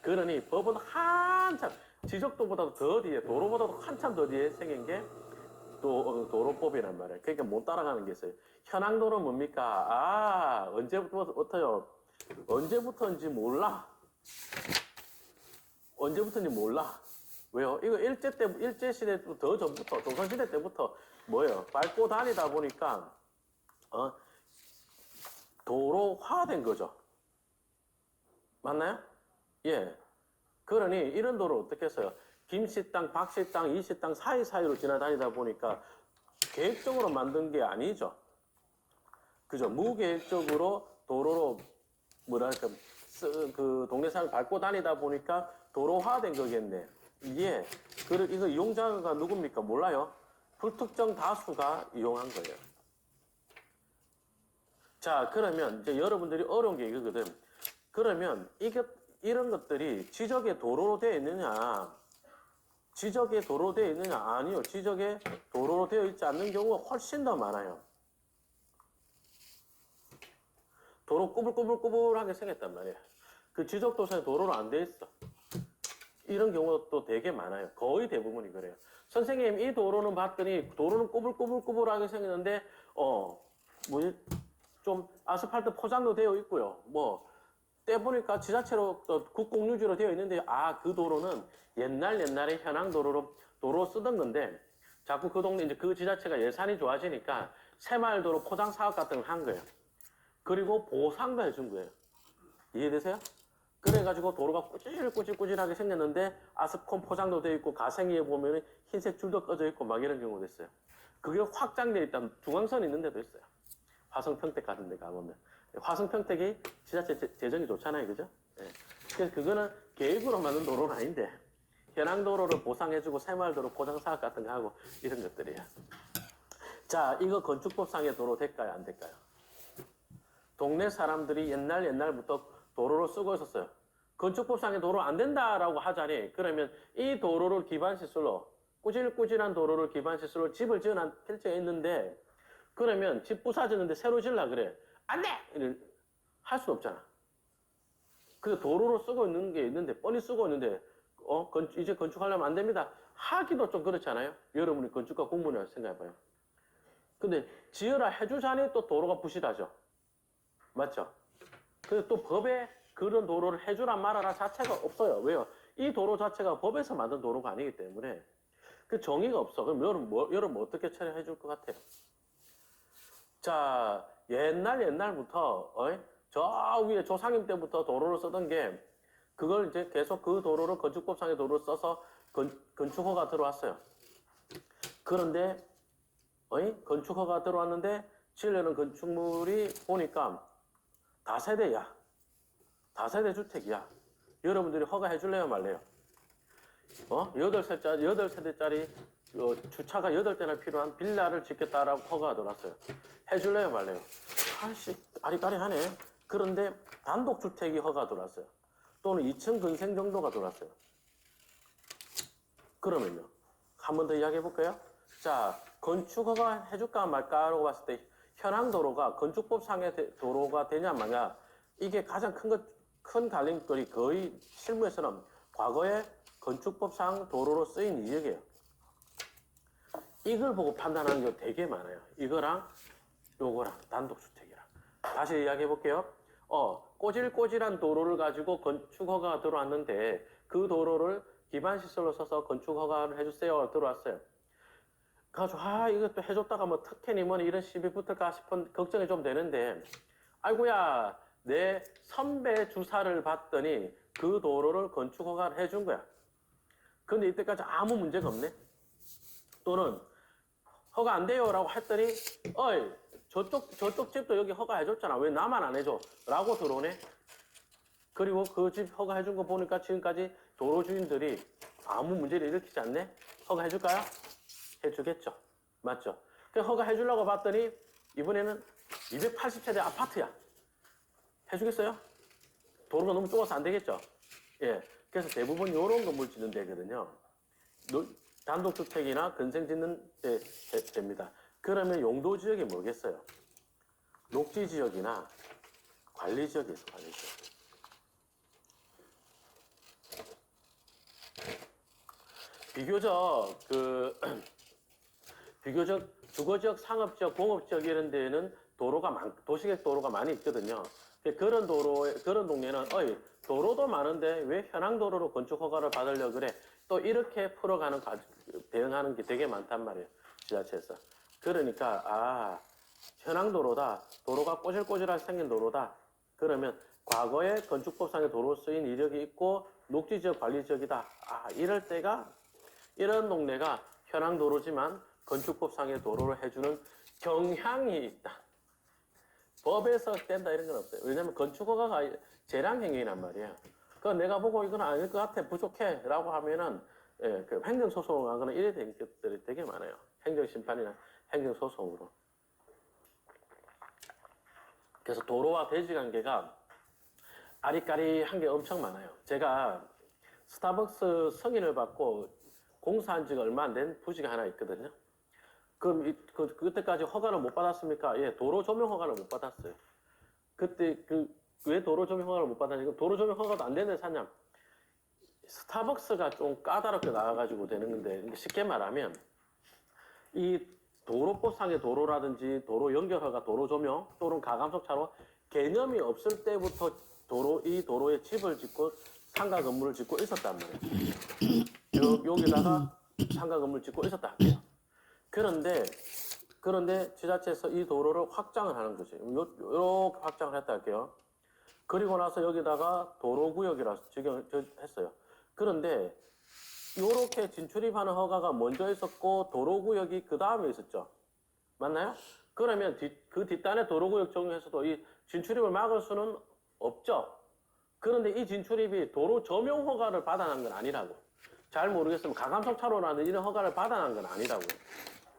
그러니 법은 한참 지적도보다도 더 뒤에 도로보다도 한참 더 뒤에 생긴 게 도로법이란 말이에요. 그러니까 못 따라가는 게 있어요. 현황도는 뭡니까? 언제부터요? 언제부터인지 몰라. 언제부터인지 몰라. 왜요? 이거 일제 시대 더 전부터 조선 시대 때부터 뭐예요? 밟고 다니다 보니까 도로화된 거죠. 맞나요? 예. 그러니 이런 도로 어떻게 했어요? 김씨 땅, 박씨 땅, 이씨 땅 사이사이로 지나다니다 보니까 계획적으로 만든 게 아니죠. 그죠? 무계획적으로 도로로 뭐랄까 그 동네 사람 밟고 다니다 보니까 도로화된 거겠네. 예. 이거 이용자가 누굽니까? 몰라요. 불특정 다수가 이용한 거예요. 자, 그러면 이제 여러분들이 어려운 게 이거거든. 그러면 이런 것들이 지적의 도로로 되어 있느냐? 지적의 도로로 되어 있느냐? 아니요. 지적의 도로로 되어 있지 않는 경우가 훨씬 더 많아요. 도로 꾸불꾸불꾸불하게 생겼단 말이에요. 그 지적도상에 도로로 안 돼 있어. 이런 경우도 되게 많아요. 거의 대부분이 그래요. 선생님, 이 도로는 봤더니 도로는 꾸불꾸불꾸불하게 생겼는데 좀 아스팔트 포장도 되어 있고요. 떼보니까 지자체로 국공유지로 되어 있는데 그 도로는 옛날에 현황 도로 쓰던 건데 자꾸 그 동네 이제 그 지자체가 예산이 좋아지니까 새마을도로 포장 사업 같은 걸 한 거예요. 그리고 보상도 해준 거예요. 이해되세요? 그래가지고 도로가 꾸질꾸질하게 생겼는데 아스콘 포장도 되어 있고 가생이에 보면 흰색 줄도 꺼져 있고 막 이런 경우도 있어요. 그게 확장되어 있다면 중앙선 있는 데도 있어요. 화성평택 같은 데 가보면. 화성평택이 지자체 재정이 좋잖아요. 그죠? 예. 그래서 그거는 계획으로 만든 도로는 아닌데 현황도로를 보상해주고 새마을도로 포장사업 같은 거 하고 이런 것들이에요. 자, 이거 건축법상의 도로 될까요? 안 될까요? 동네 사람들이 옛날부터 도로를 쓰고 있었어요. 건축법상의 도로 안 된다라고 하자니 그러면 이 도로를 기반시설로 꾸질꾸질한 도로를 기반시설로 집을 지어놓은 필지가 있는데 그러면 집 부사지는데 새로 질라 그래. 안 돼! 할 수 없잖아. 그 도로로 쓰고 있는 게 있는데, 뻔히 쓰고 있는데, 이제 건축하려면 안 됩니다. 하기도 좀 그렇지 않아요? 여러분이 건축가 공무원이라고 생각해봐요. 근데 지으라 해주자니 또 도로가 부실하죠. 맞죠? 근데 또 법에 그런 도로를 해주라 말아라 자체가 없어요. 왜요? 이 도로 자체가 법에서 만든 도로가 아니기 때문에 그 정의가 없어. 그럼 여러분 어떻게 처리해 줄 것 같아요? 자, 옛날부터, 저 위에 조상님 때부터 도로를 쓰던 게, 그걸 이제 계속 그 도로를 건축법상의 도로를 써서 건축허가 들어왔어요. 그런데, 건축허가 들어왔는데, 지으려는 건축물이 보니까 다세대야. 다세대 주택이야. 여러분들이 허가해 줄래요, 말래요? 8세대짜리 주차가 8대나 필요한 빌라를 짓겠다라고 허가가 들어왔어요. 해줄래요, 말래요? 아씨, 아리까리하네. 그런데 단독주택이 허가가 들어왔어요. 또는 2층 근생 정도가 들어왔어요. 그러면요. 한 번 더 이야기해 볼까요? 자, 건축 허가 해줄까 말까라고 봤을 때 현황 도로가 건축법상의 도로가 되냐 마냐 이게 가장 큰 갈림거리 거의 실무에서는 과거에 건축법상 도로로 쓰인 이력이에요. 이걸 보고 판단하는 게 되게 많아요. 이거랑 요거랑 단독주택이랑. 다시 이야기해 볼게요. 꼬질꼬질한 도로를 가지고 건축허가가 들어왔는데 그 도로를 기반시설로 써서 건축허가를 해주세요. 들어왔어요. 그래가지고 이것도 해줬다가 뭐 특혜니 뭐니 이런 시비 붙을까 싶은 걱정이 좀 되는데 아이고야 내 선배 주사를 받더니 그 도로를 건축허가를 해준 거야. 근데 이때까지 아무 문제가 없네. 또는 허가 안 돼요라고 했더니 저쪽 집도 여기 허가해줬잖아. 왜 나만 안 해줘? 라고 들어오네. 그리고 그 집 허가해준 거 보니까 지금까지 도로 주인들이 아무 문제를 일으키지 않네? 허가해줄까요? 해주겠죠. 맞죠? 그 허가해주려고 봤더니 이번에는 280세대 아파트야. 해주겠어요? 도로가 너무 좁아서 안 되겠죠? 예. 그래서 대부분 이런 건물 짓는 데거든요. 단독주택이나 근생 짓는 데 됩니다. 그러면 용도 지역이 뭐겠어요? 녹지 지역이나 관리 지역에서 관리 지역. 비교적 주거지역, 상업지역, 공업지역 이런 데는 도시계획 도로가 많이 있거든요. 그런 동네는 도로도 많은데 왜 현황도로로 건축 허가를 받으려고 그래? 또 이렇게 대응하는 게 되게 많단 말이에요. 지자체에서. 그러니까 현황도로다. 도로가 꼬질꼬질하게 생긴 도로다. 그러면 과거에 건축법상의 도로 쓰인 이력이 있고 녹지지역 관리지역이다. 이럴 때가 이런 동네가 현황도로지만 건축법상의 도로를 해주는 경향이 있다. 법에서 뗀다 이런 건 없어요. 왜냐하면 건축허가가 재량행위란 말이에요. 내가 보고 이건 아닐 것 같아, 부족해 라고 하면은 그 행정소송을 하거나 이래 된 것들이 되게 많아요. 행정심판이나 행정소송으로. 그래서 도로와 대지관계가 아리까리한 게 엄청 많아요. 제가 스타벅스 승인을 받고 공사한 지가 얼마 안 된 부지가 하나 있거든요. 그럼 그때까지 허가를 못 받았습니까? 예, 도로 조명 허가를 못 받았어요. 그때 왜 도로 조명 허가를 못 받았냐면 도로 조명 허가도 안 되는 사냐? 스타벅스가 좀 까다롭게 나와가지고 되는 건데 쉽게 말하면 이 도로법상의 도로라든지 도로 연결허가, 도로 조명 또는 가감석 차로 개념이 없을 때부터 이 도로에 집을 짓고 상가 건물을 짓고 있었단 말이에요. 여기다가 상가 건물을 짓고 있었다 할게요. 그런데 지자체에서 이 도로를 확장을 하는 거지. 이렇게 확장을 했다 할게요. 그리고 나서 여기다가 도로구역이라서 지정했어요. 그런데 이렇게 진출입하는 허가가 먼저 있었고 도로구역이 그 다음에 있었죠. 맞나요? 그러면 그 뒷단에 도로구역 적용해서도 이 진출입을 막을 수는 없죠. 그런데 이 진출입이 도로 조명 허가를 받아난 건 아니라고. 잘 모르겠으면 가감석 차로라는 이런 허가를 받아난 건 아니라고.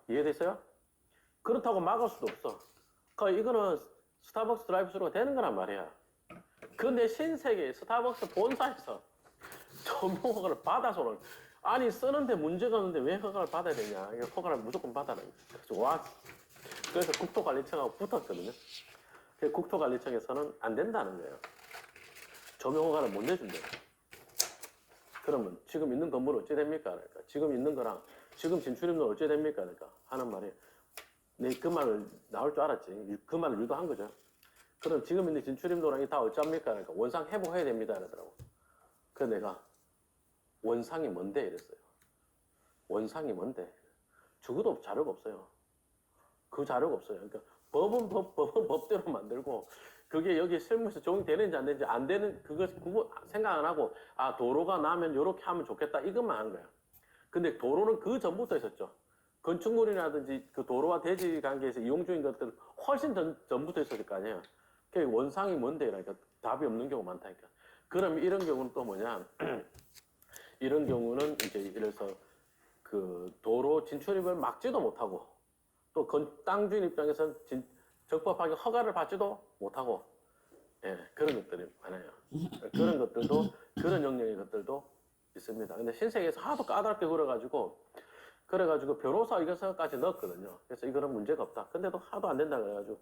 이해됐어요? 그렇다고 막을 수도 없어. 그러니까 이거는 스타벅스 드라이브스루가 되는 거란 말이야. 근데 신세계 스타벅스 본사에서 조명 허가를 받아서는 쓰는데 문제가 없는데 왜 허가를 받아야 되냐. 이거 허가를 무조건 받아라. 그래서 국토관리청하고 붙었거든요. 국토관리청에서는 안 된다는 거예요. 점용허가를 못 내준대요. 그러면 지금 있는 건물은 어찌 됩니까? 그러니까 지금 있는 거랑 지금 진출입로는 어찌 됩니까? 그러니까 하는 말이 내 그 말을 나올 줄 알았지. 그 말을 유도한 거죠. 그럼 지금 있는 진출입로랑 다 어쩝니까? 그러니까 원상 회복해야 됩니다. 이러더라고. 그래서 내가 원상이 뭔데? 이랬어요. 원상이 뭔데? 적어도 자료가 없어요. 그 자료가 없어요. 그러니까 법은 법대로 만들고 그게 여기 실무에서 적용되는지 안 되는지 안 되는 그거 생각 안 하고 도로가 나면 이렇게 하면 좋겠다 이것만 한 거야. 근데 도로는 그 전부터 있었죠. 건축물이라든지 그 도로와 대지 관계에서 이용 중인 것들은 훨씬 전부터 있었을 거 아니에요. 그 원상이 뭔데? 그러니까 답이 없는 경우가 많다니까. 그럼 이런 경우는 또 뭐냐? 이런 경우는 이제 이래서 그 도로 진출입을 막지도 못하고 또 땅 주인 입장에서는 적법하게 허가를 받지도 못하고 그런 것들이 많아요. 그런 것들도 그런 영역의 것들도 있습니다. 근데 신세계에서 하도 까다롭게 그래가지고 변호사 의견서까지 넣었거든요. 그래서 이거는 문제가 없다. 근데도 하도 안 된다 그래가지고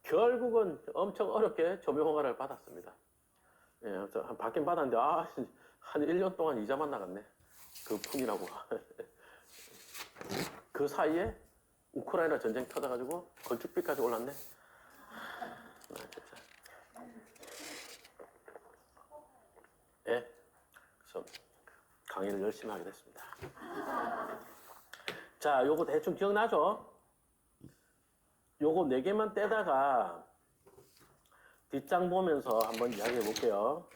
결국은 엄청 어렵게 점용 허가를 받았습니다. 받긴 받았는데 한 1년 동안 이자만 나갔네. 그 푼이라고. 그 사이에 우크라이나 전쟁 터져가지고 건축비까지 올랐네. 진짜. 그래서 강의를 열심히 하게 됐습니다. 자, 요거 대충 기억나죠? 요거 4개만 떼다가 뒷장 보면서 한번 이야기해 볼게요.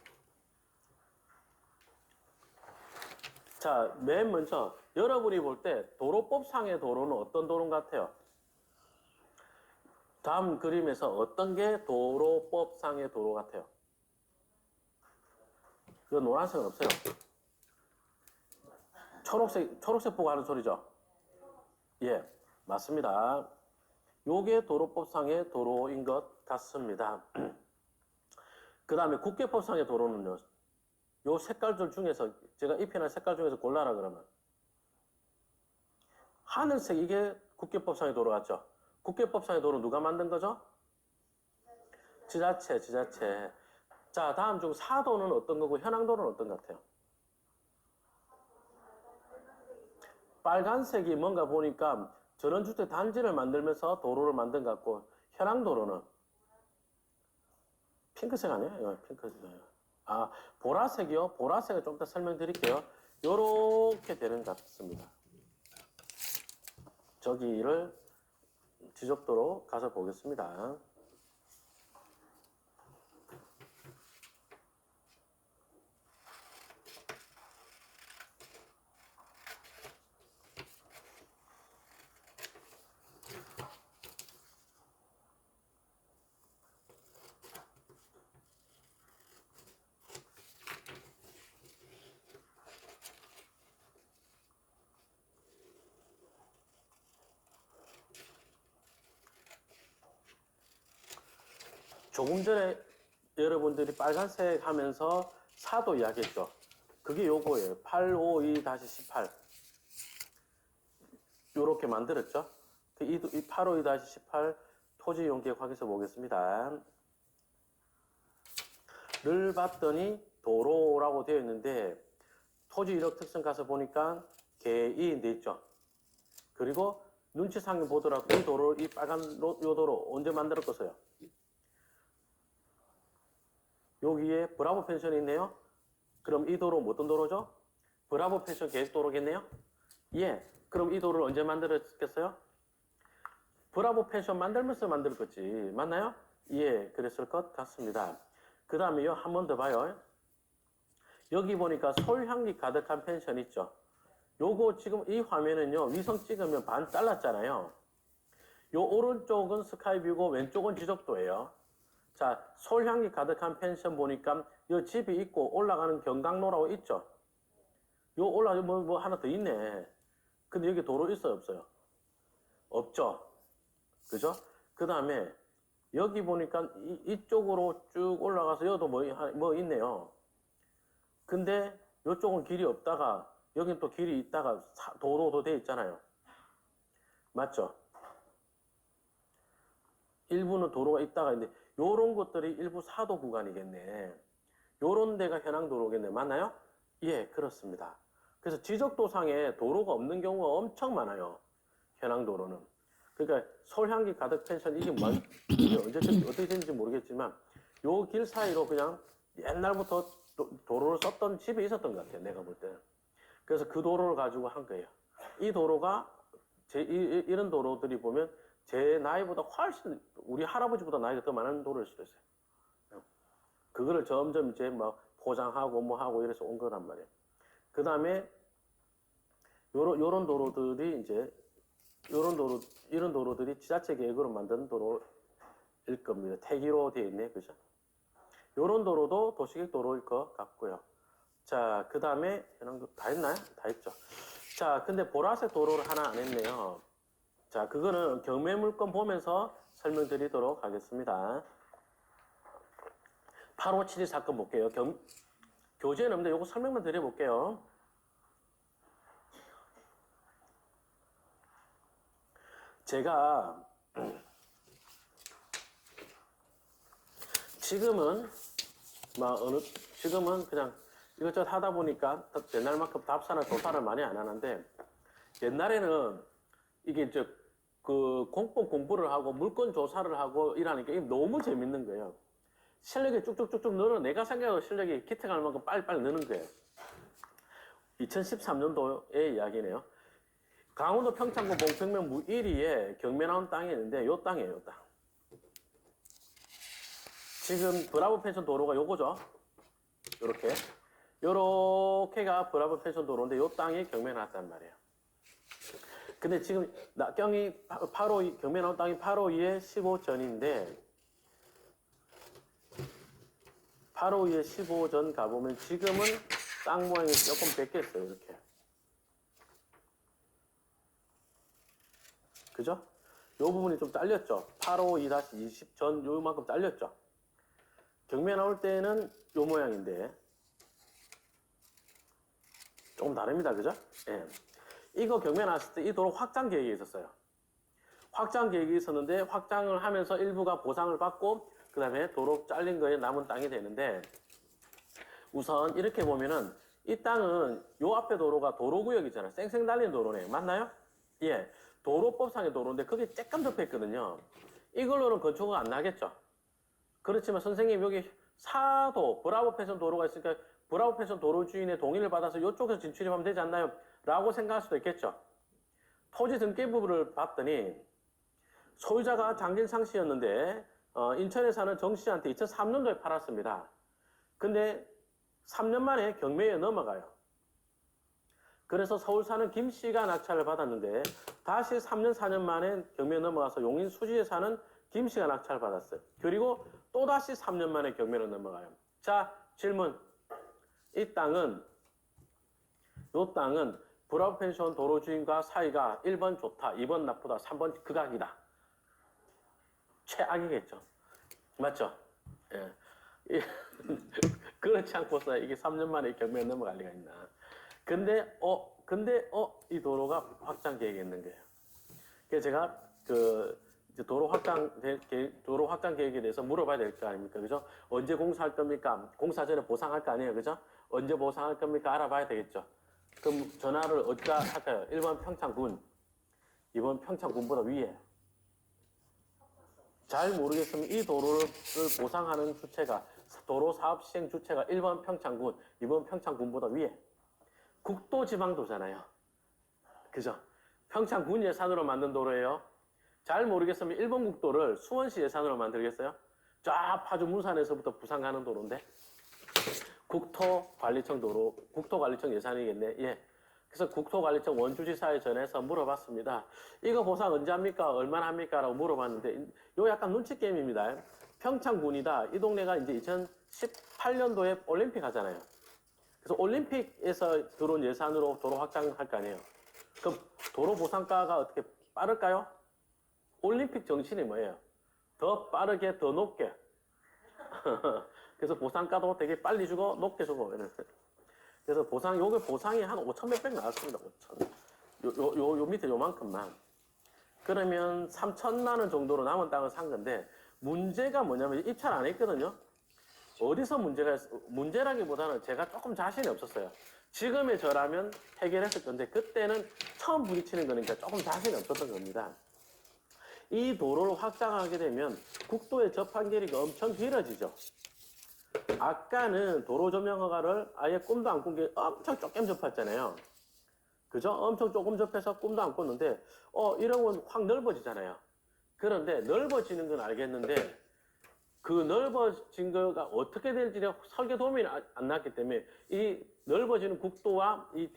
자, 맨 먼저 여러분이 볼 때 도로법상의 도로는 어떤 도로 같아요? 다음 그림에서 어떤 게 도로법상의 도로 같아요? 그 노란색은 없어요. 초록색 보고 하는 소리죠? 예, 맞습니다. 요게 도로법상의 도로인 것 같습니다. 그 다음에 국계법상의 도로는요. 요 색깔들 중에서 제가 입힌한 색깔 중에서 골라라 그러면 하늘색 이게 국계법상의 도로 같죠? 국계법상의 도로 누가 만든 거죠? 지자체. 자, 다음 중 사도는 어떤 거고 현황도는 어떤 것 같아요? 빨간색이 뭔가 보니까 전원주택 단지를 만들면서 도로를 만든 것 같고 현황도로는 핑크색 아니에요? 핑크색. 보라색이요? 보라색을 좀 더 설명드릴게요. 요렇게 되는 것 같습니다. 저기를 지적도로 가서 보겠습니다. 조금 전에 여러분들이 빨간색 하면서 사도 이야기했죠. 그게 요거예요. 852-18. 요렇게 만들었죠. 이 852-18 토지용계획 확인서 보겠습니다. 를 봤더니 도로라고 되어 있는데 토지 이력 특성 가서 보니까 개인 돼 있죠. 그리고 눈치상에 보더라도 이 도로, 이 빨간 요 도로 언제 만들었겠어요? 여기에 브라보 펜션이 있네요. 그럼 이 도로 어떤 도로죠? 브라보 펜션 계획 도로겠네요. 예. 그럼 이 도로를 언제 만들었겠어요? 브라보 펜션 만들면서 만들었겠지. 맞나요? 예. 그랬을 것 같습니다. 그 다음에요. 한 번 더 봐요. 여기 보니까 솔향기 가득한 펜션 있죠. 요거 지금 이 화면은요. 위성 찍으면 반 잘랐잖아요. 요 오른쪽은 스카이뷰고 왼쪽은 지적도예요. 자, 솔향기 가득한 펜션 보니까 요 집이 있고 올라가는 경강로라고 있죠. 요 올라가 뭐 하나 더 있네. 근데 여기 도로 있어요, 없어요? 없죠. 그죠? 그 다음에 여기 보니까 이쪽으로 쭉 올라가서 여기도 뭐 있네요. 근데 이쪽은 길이 없다가 여긴 또 길이 있다가 도로도 돼 있잖아요. 맞죠? 일부는 도로가 있다가 있는데 요런 것들이 일부 사도 구간이겠네. 요런 데가 현황도로겠네. 맞나요? 예, 그렇습니다. 그래서 지적도상에 도로가 없는 경우가 엄청 많아요. 현황도로는. 그러니까 서울향기 가득 펜션 이게 언제 어떻게 됐는지 모르겠지만 요 길 사이로 그냥 옛날부터 도로를 썼던 집이 있었던 것 같아요. 내가 볼 때는. 그래서 그 도로를 가지고 한 거예요. 이 도로가 이런 도로들이 보면 제 나이보다 훨씬 우리 할아버지보다 나이가 더 많은 도로일 수도 있어요. 그거를 점점 이제 막 포장하고 뭐 하고 이래서 온 거란 말이에요. 그 다음에 요런 도로들이 이제 이런 도로들이 지자체 계획으로 만든 도로일 겁니다. 태기로 되어 있네, 그죠? 요런 도로도 도시계획 도로일 것 같고요. 자, 그 다음에 다 했나요? 다 했죠. 자, 근데 보라색 도로를 하나 안 했네요. 자, 그거는 경매물건 보면서 설명드리도록 하겠습니다. 8572 사건 볼게요. 교재는 없는데 요거 설명만 드려볼게요. 제가 지금은 지금은 그냥 이것저것 하다 보니까 옛날만큼 답사나 조사를 많이 안 하는데 옛날에는 이게 이제 그 공법 공부를 하고 물건 조사를 하고 이러니까 이게 너무 재밌는 거예요. 실력이 쭉쭉쭉쭉 늘어 내가 생각해도 실력이 기특할 만큼 빨리빨리 느는 거예요. 2013년도의 이야기네요. 강원도 평창군 봉평면 무 1위에 경매 나온 땅이 있는데 요 땅이에요, 요 땅. 지금 브라보 펜션 도로가 요거죠. 요렇게가 브라보 펜션 도로인데 요 땅이 경매 나왔단 말이에요. 근데 지금 낙경이 8호 경매 나온 땅이 852에 15전인데 852에 15전 가보면 지금은 땅 모양이 조금 바뀌었어요. 이렇게. 그죠? 요 부분이 좀 잘렸죠. 852-20전 요만큼 잘렸죠. 경매 나올 때는 요 모양인데 조금 다릅니다. 그죠? 예. 이거 경매 나왔을 때 이 도로 확장 계획이 있었어요. 확장 계획이 있었는데 확장을 하면서 일부가 보상을 받고 그 다음에 도로 잘린 거에 남은 땅이 되는데 우선 이렇게 보면은 이 땅은 요 앞에 도로가 도로구역이잖아요. 쌩쌩 달린 도로네. 맞나요? 예. 도로법상의 도로인데 그게 쬐끔 덮여있거든요. 이걸로는 건축은 안 나겠죠. 그렇지만 선생님 여기 사도 브라보 펜션 도로가 있으니까 브라보 펜션 도로 주인의 동의를 받아서 이쪽에서 진출하면 되지 않나요? 라고 생각할 수도 있겠죠. 토지 등기부를 봤더니 소유자가 장진상 씨였는데 인천에 사는 정 씨한테 2003년도에 팔았습니다. 근데 3년 만에 경매에 넘어가요. 그래서 서울 사는 김 씨가 낙찰을 받았는데 다시 3년, 4년 만에 경매에 넘어가서 용인 수지에 사는 김 씨가 낙찰을 받았어요. 그리고 또다시 3년 만에 경매로 넘어가요. 자, 질문. 이 땅은 브라보 펜션 도로 주인과 사이가 1번 좋다, 2번 나쁘다, 3번 극악이다. 최악이겠죠. 맞죠? 예. 그렇지 않고서 이게 3년 만에 경매에 넘어갈 리가 있나. 근데 이 도로가 확장 계획이 있는 거예요. 그래서 제가 도로 확장 계획에 대해서 물어봐야 될 거 아닙니까? 그죠? 언제 공사할 겁니까? 공사 전에 보상할 거 아니에요? 그죠? 언제 보상할 겁니까? 알아봐야 되겠죠. 그럼 전화를 어디다 할까요? 1번 평창군, 2번 평창군보다 위에. 잘 모르겠으면 이 도로를 보상하는 주체가 도로 사업 시행 주체가 1번 평창군, 2번 평창군보다 위에. 국도지방도잖아요. 그죠? 평창군 예산으로 만든 도로예요. 잘 모르겠으면 1번 국도를 수원시 예산으로 만들겠어요? 쫙 파주 문산에서부터 부산 가는 도로인데 국토관리청 도로, 국토관리청 예산이겠네. 예. 그래서 국토관리청 원주지사에 전해서 물어봤습니다. 이거 보상 언제 합니까? 얼마나 합니까? 라고 물어봤는데 이거 약간 눈치 게임입니다. 평창군이다. 이 동네가 이제 2018년도에 올림픽 하잖아요. 그래서 올림픽에서 들어온 예산으로 도로 확장할 거 아니에요. 그럼 도로 보상가가 어떻게 빠를까요? 올림픽 정신이 뭐예요? 더 빠르게, 더 높게. 그래서 보상가도 되게 빨리 주고 높게 주고 이랬어요. 그래서 요게 보상이 한 5천 몇백 나왔습니다. 5천. 요 밑에 요만큼만. 그러면 3천만 원 정도로 남은 땅을 산 건데 문제가 뭐냐면 입찰 안 했거든요. 어디서 문제라기보다는 제가 조금 자신이 없었어요. 지금의 저라면 해결했을 건데 그때는 처음 부딪히는 거니까 조금 자신이 없었던 겁니다. 이 도로를 확장하게 되면 국도의 접한 거리가 엄청 길어지죠. 아까는 도로 점령 허가를 아예 꿈도 안 꾼 게 엄청 조금 접했잖아요. 그죠? 엄청 조금 접해서 꿈도 안 꿨는데 이런 건 확 넓어지잖아요. 그런데 넓어지는 건 알겠는데 그 넓어진 거가 어떻게 될지 설계 도움이 안 났기 때문에 이 넓어지는 국도와 이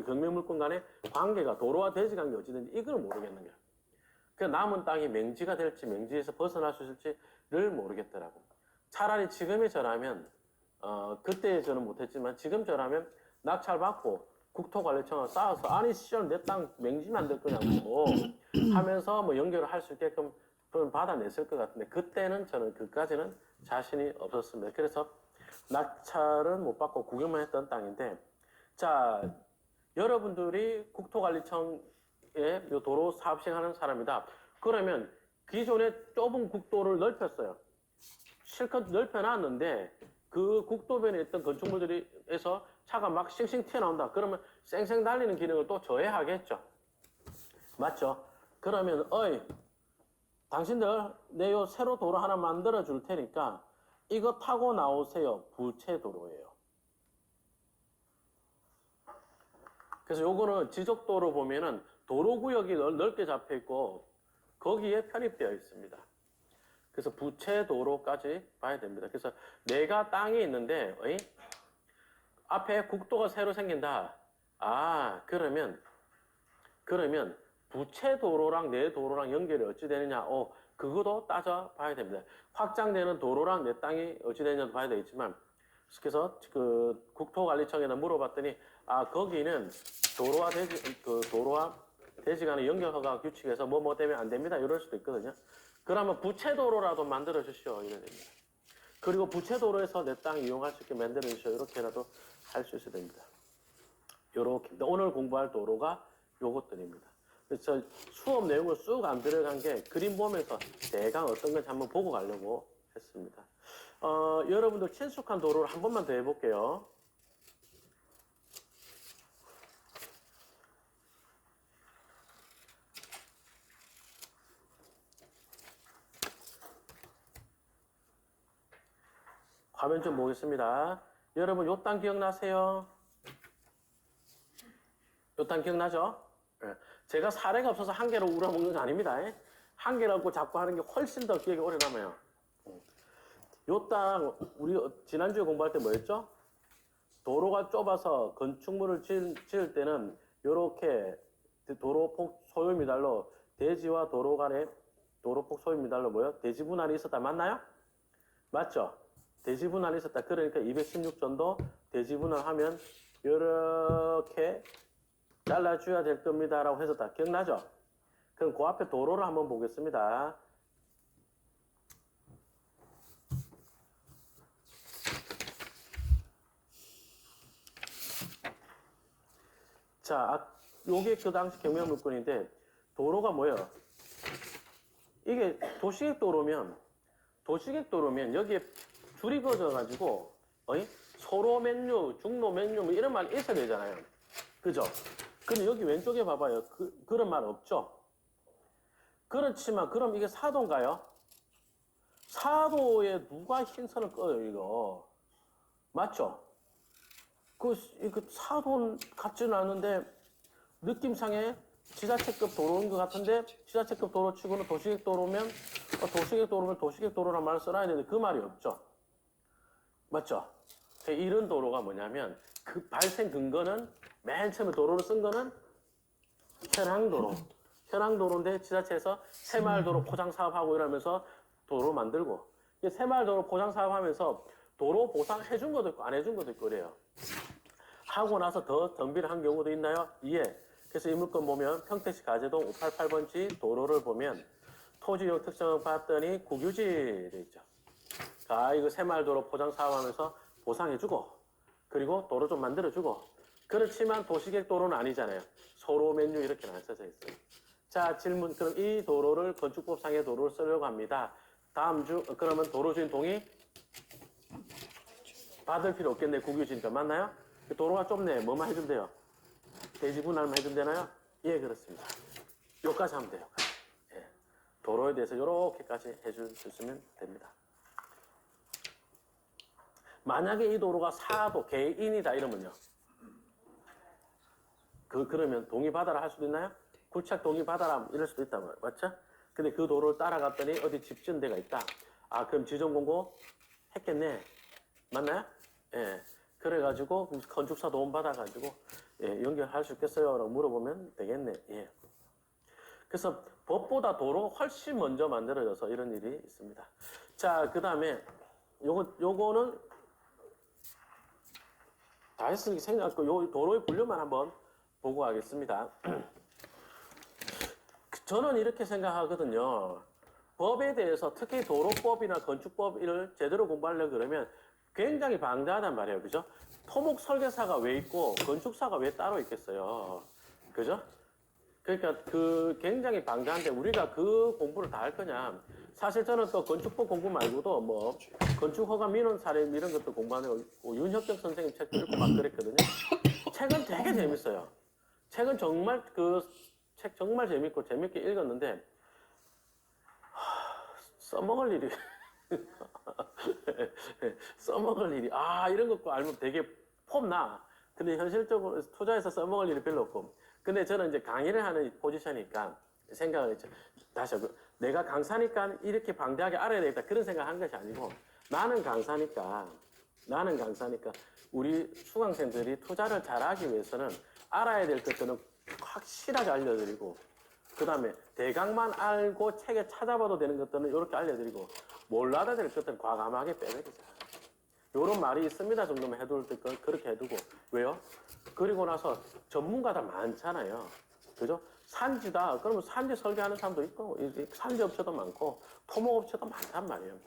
경매물권 간의 관계가 도로와 대지 관계 어찌된지 이걸 모르겠는 거예요. 그 남은 땅이 맹지가 될지 맹지에서 벗어날 수 있을지를 모르겠더라고. 차라리 지금의 저라면 그때 저는 못했지만 지금 저라면 낙찰 받고 국토관리청을 쌓아서 아니 시절 내 땅 맹지 만들 거냐고 하면서 뭐 연결을 할 수 있게끔 받아냈을 것 같은데 그때는 저는 그까지는 자신이 없었습니다. 그래서 낙찰은 못 받고 구경만 했던 땅인데 자 여러분들이 국토관리청에 도로 사업 시행하는 사람이다. 그러면 기존에 좁은 국도를 넓혔어요. 실컷 넓혀놨는데 그 국도변에 있던 건축물들에서 차가 막 싱싱 튀어나온다. 그러면 쌩쌩 달리는 기능을 또 저해하겠죠. 맞죠? 그러면 당신들 내 요 새로 도로 하나 만들어 줄 테니까 이거 타고 나오세요. 부채도로예요. 그래서 요거는 지적도로 보면은 도로구역이 넓게 잡혀 있고 거기에 편입되어 있습니다. 그래서 부채도로까지 봐야 됩니다. 그래서 내가 땅이 있는데 앞에 국도가 새로 생긴다. 그러면 부채도로랑 내 도로랑 연결이 어찌 되느냐. 그것도 따져봐야 됩니다. 확장되는 도로랑 내 땅이 어찌 되느냐도 봐야 되겠지만 그래서 그 국토관리청에다 물어봤더니 거기는 도로와 대지 간의 연결 허가 규칙에서 뭐 때문에 안 됩니다. 이럴 수도 있거든요. 그러면 부채도로라도 만들어 주시오. 이래야 됩니다. 그리고 부채도로에서 내 땅 이용할 수 있게 만들어 주시오. 이렇게라도 할 수 있어야 됩니다. 요렇게. 오늘 공부할 도로가 요것들입니다. 그래서 수업 내용을 쑥 안 들어간 게 그림 보면서 대강 어떤 건지 한번 보고 가려고 했습니다. 여러분들 친숙한 도로를 한 번만 더 해볼게요. 화면 좀 보겠습니다. 여러분 요 땅 기억나세요? 요 땅 기억나죠? 네. 제가 사례가 없어서 한 개로 우려먹는 거 아닙니다. 한 개라고 자꾸 하는 게 훨씬 더 기억에 오래 남아요. 요 땅 우리 지난주에 공부할 때 뭐였죠? 도로가 좁아서 건축물을 지을 때는 이렇게 도로폭 소요 미달로 대지와 도로 간에 도로폭 소요 미달로 뭐요? 대지 분할이 있었다. 맞나요? 맞죠? 대지 분할이 있었다. 그러니까 216전도 대지 분할하면 이렇게 잘라줘야 될 겁니다. 라고 했었다. 기억나죠? 그럼 그 앞에 도로를 한번 보겠습니다. 자, 요게 그 당시 경매물건인데 도로가 뭐예요? 이게 도시계획도로면 여기에 줄이 그어져가지고 소로 맨유, 중로 맨유 뭐 이런 말이 있어야 되잖아요. 그죠? 근데 여기 왼쪽에 봐봐요. 그런 말 없죠? 그렇지만 그럼 이게 사도인가요? 사도에 누가 흰선을 꺼요, 이거? 맞죠? 이거 사도 같지는 않은데 느낌상에 지자체급 도로인 것 같은데 지자체급 도로 치고는 도시계획 도로면 도시계획 도로란 말을 써놔야 되는데 그 말이 없죠. 맞죠? 이런 도로가 뭐냐면 그 발생 근거는 맨 처음에 도로를 쓴 거는 현황도로인데 지자체에서 새마을도로 포장 사업하고 이러면서 도로 만들고 새마을도로 포장 사업하면서 도로 보상해준 것도 있고 안 해준 것도 있고 그래요. 하고 나서 더 정비를 한 경우도 있나요? 예. 그래서 이 물건 보면 평택시 가재동 588번지 도로를 보면 토지용 특성을 봤더니 국유지 돼 있죠. 이거 새마을도로 포장 사업하면서 보상해주고 그리고 도로 좀 만들어주고 그렇지만 도시계획 도로는 아니잖아요. 소로 맨유 이렇게는 안 써져 있어요. 자 질문 그럼 이 도로를 건축법상의 도로를 쓰려고 합니다. 다음 주 그러면 도로 주인 동의? 받을 필요 없겠네, 국유지니까. 맞나요? 도로가 좁네. 뭐만 해주면 돼요? 대지 분할만 해주면 되나요? 예, 그렇습니다. 여기까지 하면 돼요. 예. 도로에 대해서 이렇게까지 해주시면 됩니다. 만약에 이 도로가 사도 개인이다 이러면요. 그러면 동의받아라 할 수도 있나요? 굴착 동의받아라 이럴 수도 있다고요. 맞죠? 근데 그 도로를 따라갔더니 어디 집 지은 데가 있다. 아, 그럼 지정 공고 했겠네. 맞나요? 예. 그래가지고 건축사 도움 받아가지고 예, 연결할 수 있겠어요? 라고 물어보면 되겠네. 예. 그래서 법보다 도로가 훨씬 먼저 만들어져서 이런 일이 있습니다. 자, 그 다음에 요거는 다 했으니까 생각하고 요 도로의 분류만 한번 보고 가겠습니다. 저는 이렇게 생각하거든요. 법에 대해서 특히 도로법이나 건축법을 제대로 공부하려고 그러면 굉장히 방대하단 말이에요. 그죠? 토목 설계사가 왜 있고 건축사가 왜 따로 있겠어요. 그죠? 그러니까 굉장히 방대한데 우리가 그 공부를 다 할 거냐. 사실 저는 또 건축법 공부 말고도 뭐 건축허가 민원 사례 이런 것도 공부하는 윤혁경 선생님 책도 읽고 막 그랬거든요. 책은 되게 재밌어요. 책은 정말 책 정말 재밌고 재밌게 읽었는데 써먹을 일이 써먹을 일이 이런 것도 알면 되게 폼나. 근데 현실적으로 투자해서 써먹을 일이 별로 없고. 근데 저는 이제 강의를 하는 포지션이니까 생각을 했죠. 다시 하고 내가 강사니까 이렇게 방대하게 알아야 되겠다 그런 생각한 것이 아니고 나는 강사니까 우리 수강생들이 투자를 잘하기 위해서는 알아야 될 것들은 확실하게 알려드리고 그 다음에 대강만 알고 책에 찾아봐도 되는 것들은 이렇게 알려드리고 몰라도 될 것들은 과감하게 빼내리자. 요런 말이 있습니다 정도만 해둘 때 그렇게 해두고. 왜요? 그리고 나서 전문가들 많잖아요. 그죠? 산지다. 그러면 산지 설계하는 사람도 있고 산지 업체도 많고 토목 업체도 많단 말이에요.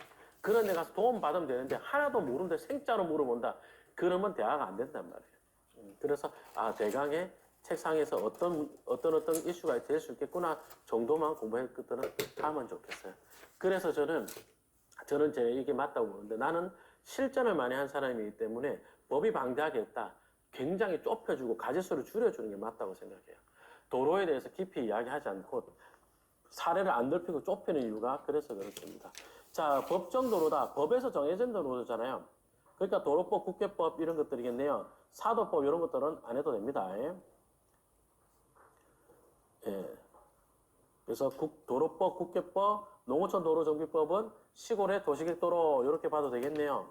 그런 데 가서 도움 받으면 되는데 하나도 모르는데 생짜로 물어본다. 그러면 대화가 안 된단 말이에요. 그래서 대강의 책상에서 어떤 이슈가 될 수 있겠구나 정도만 공부할 것들은 하면 좋겠어요. 그래서 저는 제 이게 맞다고 보는데 나는 실전을 많이 한 사람이기 때문에 법이 방대하게 했다. 굉장히 좁혀주고 가지수를 줄여주는 게 맞다고 생각해요. 도로에 대해서 깊이 이야기하지 않고 사례를 안 넓히고 좁히는 이유가 그래서 그렇습니다. 자, 법정도로다. 법에서 정해진 도로잖아요. 그러니까 도로법, 국회법 이런 것들이겠네요. 사도법 이런 것들은 안 해도 됩니다. 예. 그래서 도로법, 국회법, 농어촌 도로정비법은 시골의 도시계획도로 이렇게 봐도 되겠네요.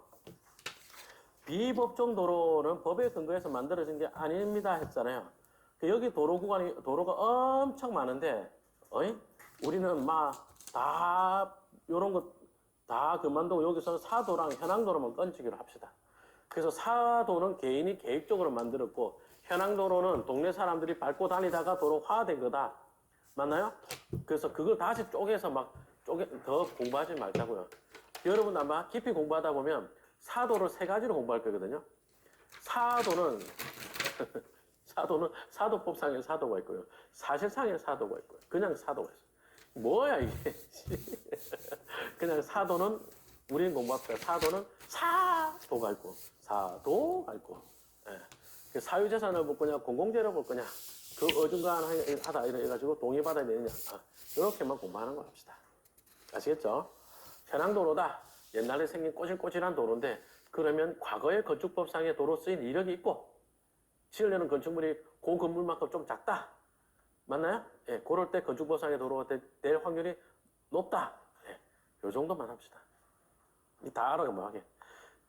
비법정 도로는 법에 근거해서 만들어진 게 아닙니다 했잖아요. 여기 도로가 엄청 많은데 우리는 다 요런 거 다 그만두고 여기서는 사도랑 현황도로만 건지기로 합시다. 그래서 사도는 개인이 계획적으로 만들었고 현황도로는 동네 사람들이 밟고 다니다가 도로화된 거다. 맞나요? 그래서 그걸 다시 쪼개서 더 공부하지 말자고요. 여러분 아마 깊이 공부하다 보면 사도를 3가지로 공부할 거거든요. 사도는 사도법상의 사도가 있고요. 사실상의 사도가 있고요. 그냥 사도가 있어요. 뭐야 이게? 그냥 사도는 우리는 공부합시다. 사도는 사도가 있고 사도가 있고 사유재산을 볼 거냐 공공재를 볼 거냐 그 어중간하다 이래가지고 동의받아야 되느냐 이렇게만 공부하는 거 합시다. 아시겠죠? 현황도로다. 옛날에 생긴 꼬질꼬질한 도로인데 그러면 과거의 건축법상의 도로 쓰인 이력이 있고 지으려는 건축물이 그 건물만큼 좀 작다. 맞나요? 예, 그럴 때 건축법상의 도로가 될 확률이 높다. 예, 요 정도만 합시다. 다 알아가면 하게.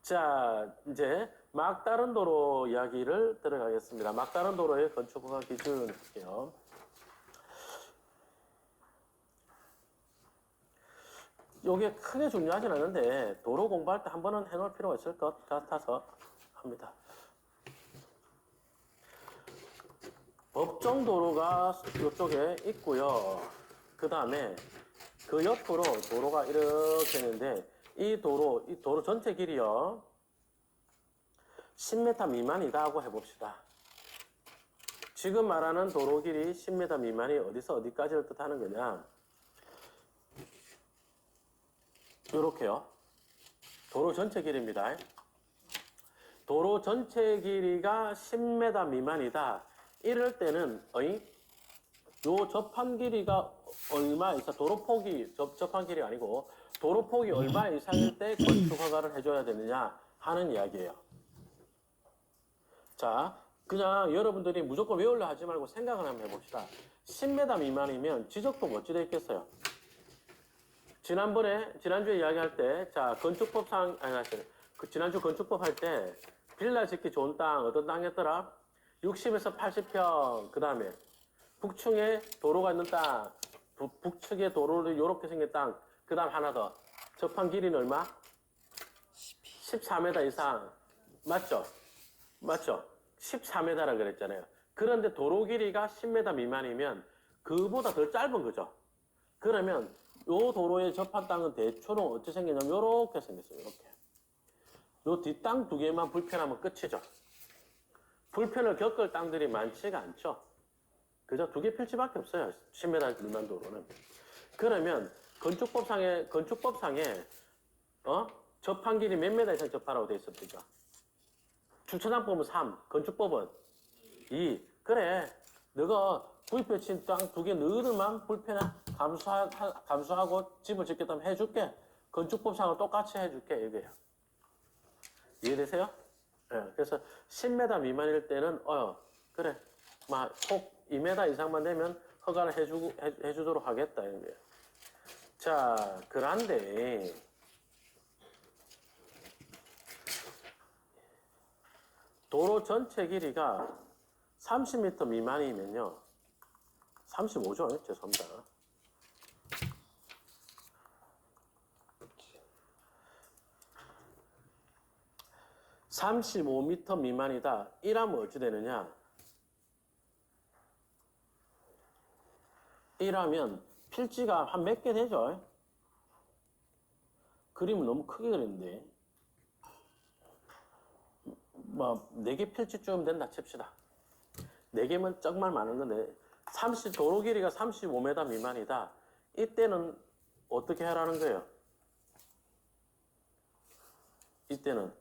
자, 이제 막다른 도로 이야기를 들어가겠습니다. 막다른 도로의 건축허가 기준 할게요. 요게 크게 중요하진 않은데 도로 공부할 때 한 번은 해놓을 필요가 있을 것 같아서 합니다. 법정 도로가 이쪽에 있고요. 그 다음에 그 옆으로 도로가 이렇게 있는데 이 도로 전체 길이요. 10m 미만이다 하고 해봅시다. 지금 말하는 도로 길이 10m 미만이 어디서 어디까지를 뜻하는 거냐. 요렇게요. 도로 전체 길이입니다. 도로 전체 길이가 10m 미만이다. 이럴 때는 요 접한 길이가 얼마 이상, 도로폭이 접한 길이 아니고 도로폭이 얼마 이상일 때 건축 허가를 해줘야 되느냐 하는 이야기예요. 자, 그냥 여러분들이 무조건 외우려 하지 말고 생각을 한번 해봅시다. 10m 미만이면 지적도 어찌 돼 있겠어요? 지난주에 이야기할 때, 자, 건축법상, 지난주 건축법 할 때, 빌라 짓기 좋은 땅, 어떤 땅이었더라? 60에서 80평, 그 다음에, 북층에 도로가 있는 땅, 북측에 도로를 이렇게 생긴 땅, 그 다음 하나 더. 접한 길이는 얼마? 14m 이상. 맞죠? 맞죠? 14m라 그랬잖아요. 그런데 도로 길이가 10m 미만이면, 그보다 더 짧은 거죠. 그러면, 요 도로에 접한 땅은 대충 어떻게 생기냐면 요렇게 생겼어요. 요렇게. 요 뒷땅 두 개만 불편하면 끝이죠. 불편을 겪을 땅들이 많지가 않죠. 그죠? 두 개 필지밖에 없어요. 10m 미만 도로는. 그러면 건축법상에 접한 길이 몇 m 이상 접하라고 돼 있습니까? 주차장법은 3, 건축법은 2. 그래, 너가 구입해 친 땅 두 개 너희들만 불편해 감수하고 집을 짓겠다면 해줄게. 건축법상은 똑같이 해줄게. 이거예요. 이해되세요? 네, 그래서 10m 미만일 때는 그래, 속 2m 이상만 되면 허가를 해주도록 하겠다. 이거예요. 자, 그런데 도로 전체 길이가 30m 미만이면요. 35죠. 죄송합니다. 35m 미만이다. 이라면 어찌 되느냐? 이라면 필지가 한 몇 개 되죠? 그림을 너무 크게 그렸는데. 4개 필지쯤 된다 칩시다. 4개면 정말 많은 건데, 도로 길이가 35m 미만이다. 이때는 어떻게 하라는 거예요? 이때는.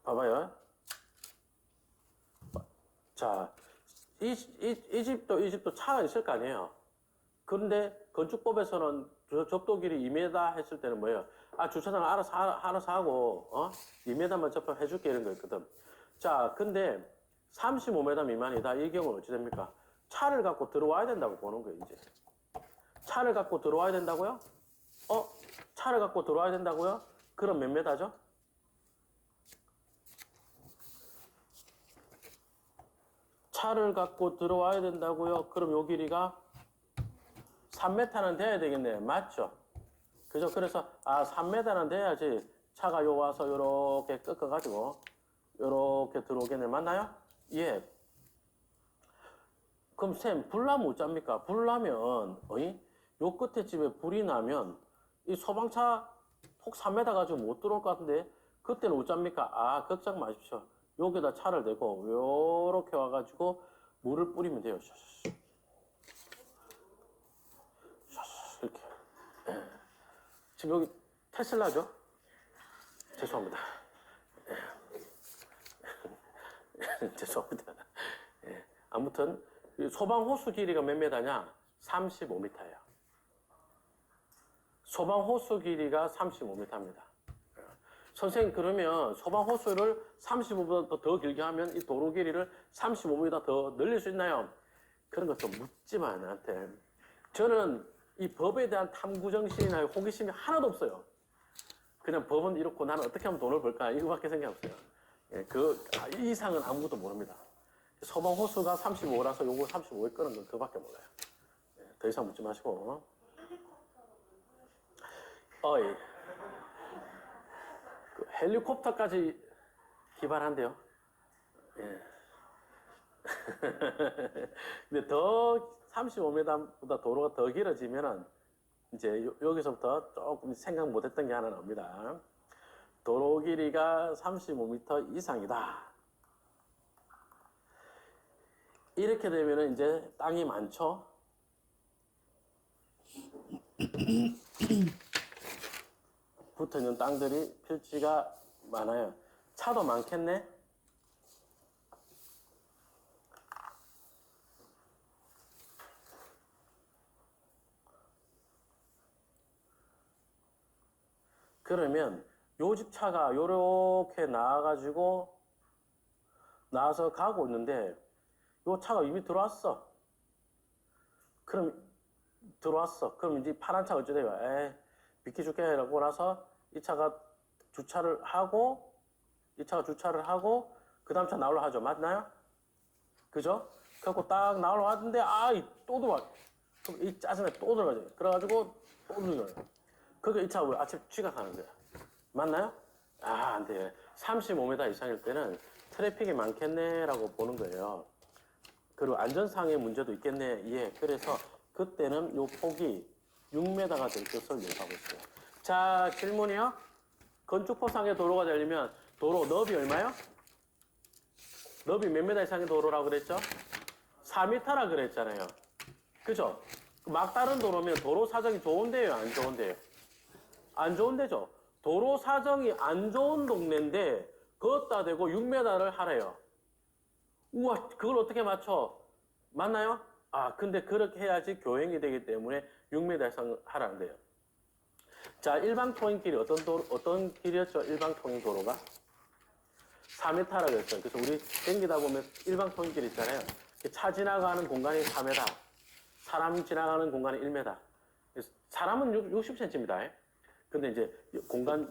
봐봐요. 자, 이 집도 차가 있을 거 아니에요. 그런데 건축법에서는 접도 길이 2m 했을 때는 뭐예요? 주차장 알아서 하고, 2m만 접합해줄게 이런 거 있거든. 자, 근데 35m 미만이다. 이 경우는 어찌 됩니까? 차를 갖고 들어와야 된다고 보는 거예요, 이제. 차를 갖고 들어와야 된다고요? 차를 갖고 들어와야 된다고요? 그럼 몇 m죠? 차를 갖고 들어와야 된다고요? 그럼 요 길이가 3m는 돼야 되겠네. 맞죠? 그죠? 그래서 3m는 돼야지 차가 요 와서 요렇게 꺾어가지고 요렇게 들어오겠네. 맞나요? 예. 그럼 쌤, 불나면 어쩝니까? 불나면 요 끝에 집에 불이 나면 이 소방차 폭 3m 가지고 못 들어올 것 같은데 그때는 어쩝니까? 걱정 마십시오. 여기다 차를 대고 요렇게 와가지고 물을 뿌리면 돼요. 이렇게. 지금 여기 테슬라죠? 죄송합니다. 죄송합니다. 아무튼 소방 호수 길이가 몇 m냐? 35m예요. 소방 호수 길이가 35m입니다. 선생님, 그러면 소방 호수를 35보다 더 길게 하면 이 도로 길이를 35m 더 늘릴 수 있나요? 그런 것도 묻지 마, 나한테. 저는 이 법에 대한 탐구정신이나 호기심이 하나도 없어요. 그냥 법은 이렇고 나는 어떻게 하면 돈을 벌까? 이거밖에 생각 없어요. 이 이상은 아무것도 모릅니다. 소방 호수가 35라서 요거 35에 끄는 건 그거밖에 몰라요. 더 이상 묻지 마시고. 헬리콥터까지 기발한데요. 예. 근데 더 35m보다 도로가 더 길어지면은 이제 여기서부터 조금 생각 못했던 게 하나 나옵니다. 도로 길이가 35m 이상이다. 이렇게 되면은 이제 땅이 많죠. 붙어 있는 땅들이 필지가 많아요. 차도 많겠네? 그러면 요 집 차가 요렇게 나와가지고 나와서 가고 있는데 요 차가 이미 들어왔어. 그럼 들어왔어. 그럼 이제 파란 차가 어찌 돼요? 비켜줄게 라고 나서 이 차가 주차를 하고 이 차가 주차를 하고 그 다음 차 나오려 하죠. 맞나요? 그죠? 그래갖고 딱 나오려 하는데 또 들어와. 그럼 이 짜증에 또 들어가죠. 그래가지고 또 들어가요. 그러니까 이 차가 우리 아침 취각하는 거야. 맞나요? 안 돼. 35m 이상일 때는 트래픽이 많겠네라고 보는 거예요. 그리고 안전상의 문제도 있겠네. 예. 그래서 그때는 요 폭이 6m가 될 것을 예상하고 있어요. 자, 질문이요. 건축법상의 도로가 되려면 도로 너비 얼마요? 너비 몇 미터 이상의 도로라고 그랬죠? 4m라 그랬잖아요. 그죠? 막다른 도로면 도로 사정이 좋은데요, 안 좋은데요? 안 좋은데죠? 도로 사정이 안 좋은 동네인데 그것다 대고 6m를 하래요. 우와, 그걸 어떻게 맞춰? 맞나요? 근데 그렇게 해야지 교행이 되기 때문에 6m 이상 하라는데요. 자, 일방통행길이 어떤 길이었죠? 일방통행 도로가? 4m라고 했어요. 그래서 우리 댕기다 보면 일방통행길 있잖아요. 차 지나가는 공간이 4m, 사람 지나가는 공간이 1m. 사람은 60cm입니다. 근데 이제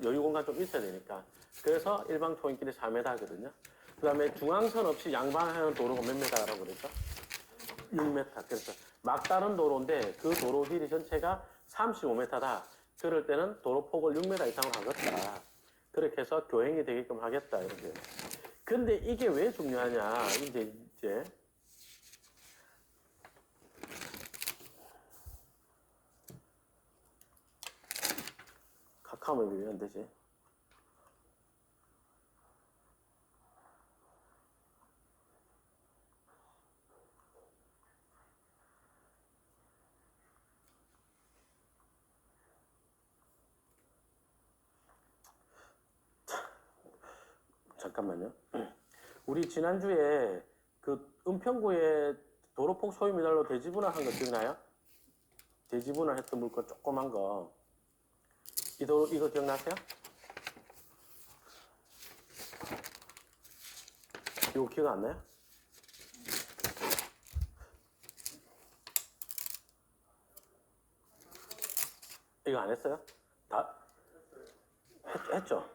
여유 공간 좀 있어야 되니까. 그래서 일방통행길이 4m거든요. 그 다음에 중앙선 없이 양방향하는 도로가 몇 m라고 그랬죠? 6m. 그래서 막다른 도로인데 그 도로 길이 전체가 35m다. 그럴 때는 도로폭을 6m 이상으로 하겠다. 그렇게 해서 교행이 되게끔 하겠다. 이렇게. 근데 이게 왜 중요하냐. 이제 카카오맵이 왜 안 되지? 잠깐만요. 우리 지난주에 그 은평구에 도로폭 소유 미달로 대지분할 한 거 기억나요? 대지분할 했던 물건 조그만 거. 이거 기억나세요? 이거 기억 안 나요? 이거 안 했어요? 다 했죠?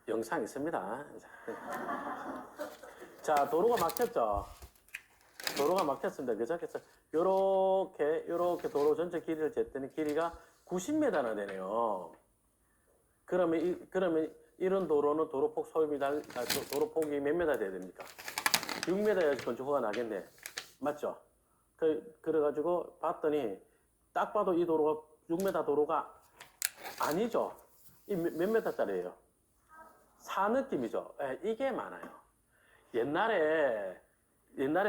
영상 있습니다. 자, 도로가 막혔죠? 도로가 막혔습니다. 그죠? 그래서 요렇게 도로 전체 길이를 쟀더니 길이가 90m나 되네요. 그러면 이런 도로는 도로폭 도로폭이 몇 m 돼야 됩니까? 6m여야지 건축허가 나겠네. 맞죠? 그래가지고 봤더니 딱 봐도 이 도로가 6m 도로가 아니죠? 이 몇 m짜리예요? 4 느낌이죠? 이게 많아요. 옛날에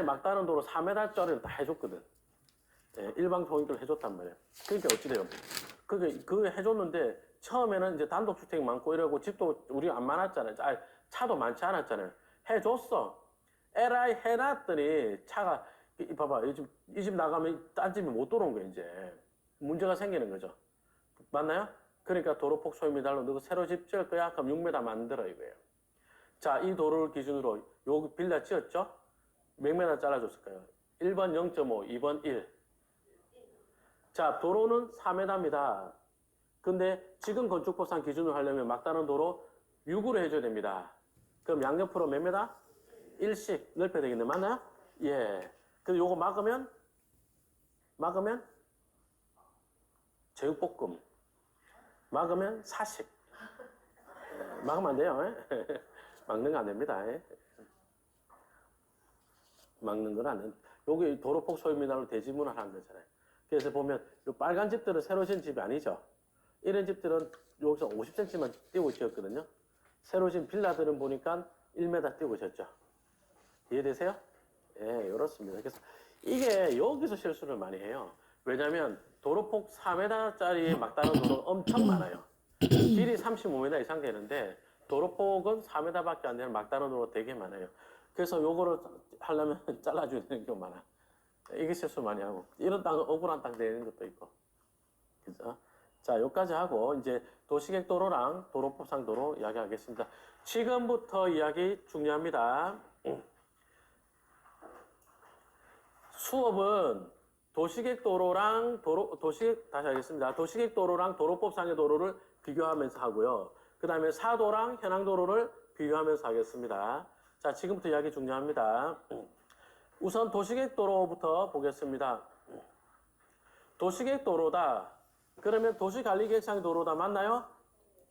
막다른 도로 4m짜리를 다 해줬거든. 일방 통행도를 해줬단 말이에요. 그러니까 어찌돼요? 그게 해줬는데 처음에는 이제 단독주택이 많고 이러고 집도 우리 안 많았잖아요. 차도 많지 않았잖아요. 해줬어. 에라이 해놨더니 차가 봐봐. 이 집 나가면 딴 집이 못 들어온 거예요. 이제 문제가 생기는 거죠. 맞나요? 그러니까 도로폭 소유미달로 너 새로 집 지을 거야? 그럼 6m 만들어 이거예요. 자, 이 도로를 기준으로 여기 빌라 지었죠? 몇 m 잘라줬을까요? 1번 0.5, 2번 1. 자, 도로는 4m입니다. 근데 지금 건축법상 기준으로 하려면 막다른 도로 6으로 해줘야 됩니다. 그럼 양옆으로 몇 m? 1씩 넓혀야 되겠네. 맞나요? 예. 그래서 요거 막으면 제육볶음. 막으면 사식. 막으면 안 돼요. 막는 거 안 됩니다. 막는 건 안 됩니다. 여기 도로폭 소유미달로 대지분을 한 거잖아요. 그래서 보면 요 빨간 집들은 새로 지은 집이 아니죠. 이런 집들은 여기서 50cm만 띄고 지었거든요. 새로 지은 빌라들은 보니까 1m 띄고 지었죠. 이해되세요? 예, 이렇습니다. 그래서 이게 여기서 실수를 많이 해요. 왜냐하면 도로폭 4m짜리 막다른 도로가 엄청 많아요. 길이 35m 이상 되는데 도로폭은 4m밖에 안 되는 막다른 도로가 되게 많아요. 그래서 요거를 하려면 잘라줘야 되는 경우가 많아. 이게 실수 많이 하고 이런 땅은 억울한 땅 되는 것도 있고. 그죠? 자, 여기까지 하고 이제 도시계획도로랑 도로법상 도로 이야기하겠습니다. 지금부터 이야기 중요합니다. 수업은 도시계획도로랑 다시 하겠습니다. 도시계획도로랑 도로법상의 도로를 비교하면서 하고요. 그 다음에 사도랑 현황도로를 비교하면서 하겠습니다. 자, 지금부터 이야기 중요합니다. 우선 도시계획도로부터 보겠습니다. 도시계획도로다. 그러면 도시관리계획상의 도로다 맞나요?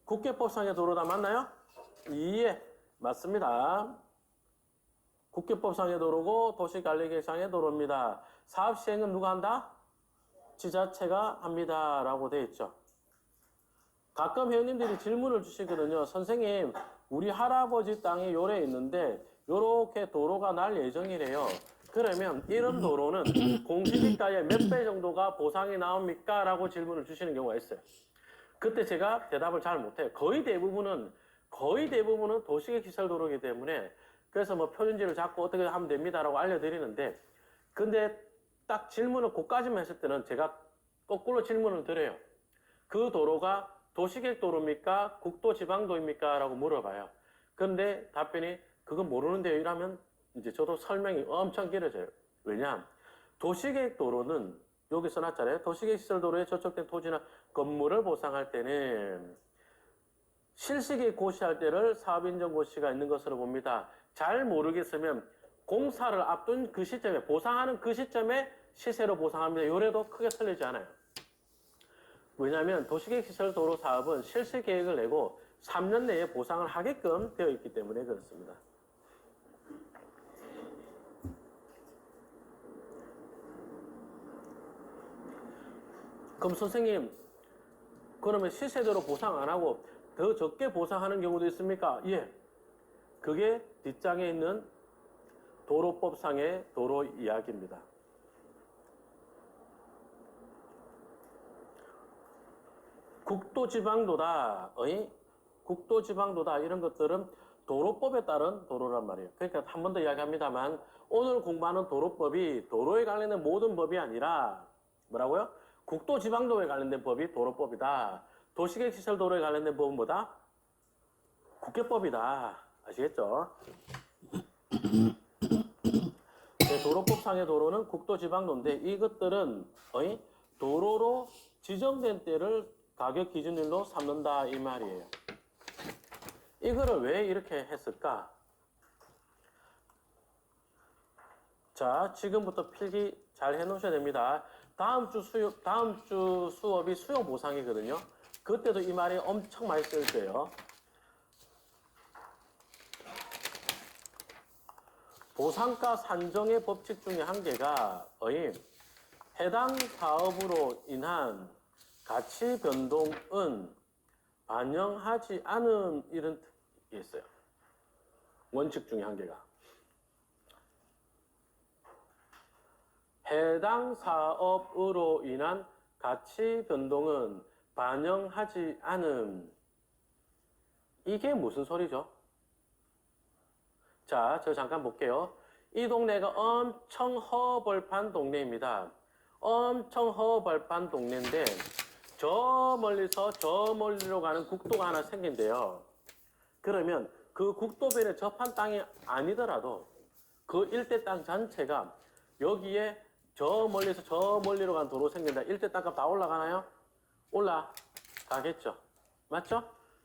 국계법상의 도로다 맞나요? 예, 맞습니다. 국계법상의 도로고 도시관리계획상의 도로입니다. 사업시행은 누가 한다? 지자체가 합니다. 라고 되어 있죠. 가끔 회원님들이 질문을 주시거든요. 선생님, 우리 할아버지 땅이 요래 있는데 요렇게 도로가 날 예정이래요. 그러면 이런 도로는 공시지가의 몇 배 정도가 보상이 나옵니까? 라고 질문을 주시는 경우가 있어요. 그때 제가 대답을 잘 못해요. 거의 대부분은 도시계획시설도로이기 때문에 그래서 뭐 표준지를 잡고 어떻게 하면 됩니다라고 알려드리는데 근데 딱 질문을 그까지만 했을 때는 제가 거꾸로 질문을 드려요. 그 도로가 도시계획도로입니까? 국도지방도입니까? 라고 물어봐요. 그런데 답변이 그건 모르는데요. 이러면 이제 저도 설명이 엄청 길어져요. 왜냐? 도시계획도로는 여기 써놨잖아요. 도시계획시설도로에 저촉된 토지나 건물을 보상할 때는 실시계획 고시할 때를 사업인정고시가 있는 것으로 봅니다. 잘 모르겠으면 공사를 앞둔 그 시점에 보상하는 그 시점에 시세로 보상합니다. 요래도 크게 틀리지 않아요. 왜냐하면 도시계획시설 도로 사업은 실시계획을 내고 3년 내에 보상을 하게끔 되어 있기 때문에 그렇습니다. 그럼 선생님, 그러면 시세대로 보상 안 하고 더 적게 보상하는 경우도 있습니까? 예. 그게 뒷장에 있는 도로법상의 도로 이야기입니다. 국도지방도다, 국도지방도다 이런 것들은 도로법에 따른 도로란 말이에요. 그러니까 한 번 더 이야기합니다만 오늘 공부하는 도로법이 도로에 관련된 모든 법이 아니라 뭐라고요? 국도지방도에 관련된 법이 도로법이다. 도시계획시설도로에 관련된 법은 뭐다? 국계법이다. 아시겠죠? 네, 도로법상의 도로는 국도지방도인데 이것들은 도로로 지정된 때를 가격 기준일로 삼는다 이 말이에요. 이거를 왜 이렇게 했을까? 자, 지금부터 필기 잘 해놓으셔야 됩니다. 다음 주 수업이 수요 보상이거든요. 그때도 이 말이 엄청 많이 쓰일 거예요. 보상가 산정의 법칙 중에 한 개가 해당 사업으로 인한 가치 변동은 반영하지 않은 이런 게 있어요. 원칙 중에 한 개가. 해당 사업으로 인한 가치 변동은 반영하지 않음. 이게 무슨 소리죠? 자, 저 잠깐 볼게요. 이 동네가 엄청 허벌판 동네입니다. 엄청 허벌판 동네인데 저 멀리서 저 멀리로 가는 국도가 하나 생긴대요. 그러면 그 국도변에 접한 땅이 아니더라도 그 일대 땅 전체가 여기에 저 멀리서 저 멀리로 가는 도로 생긴다. 일대 땅값 다 올라가나요? 올라가겠죠. 맞죠?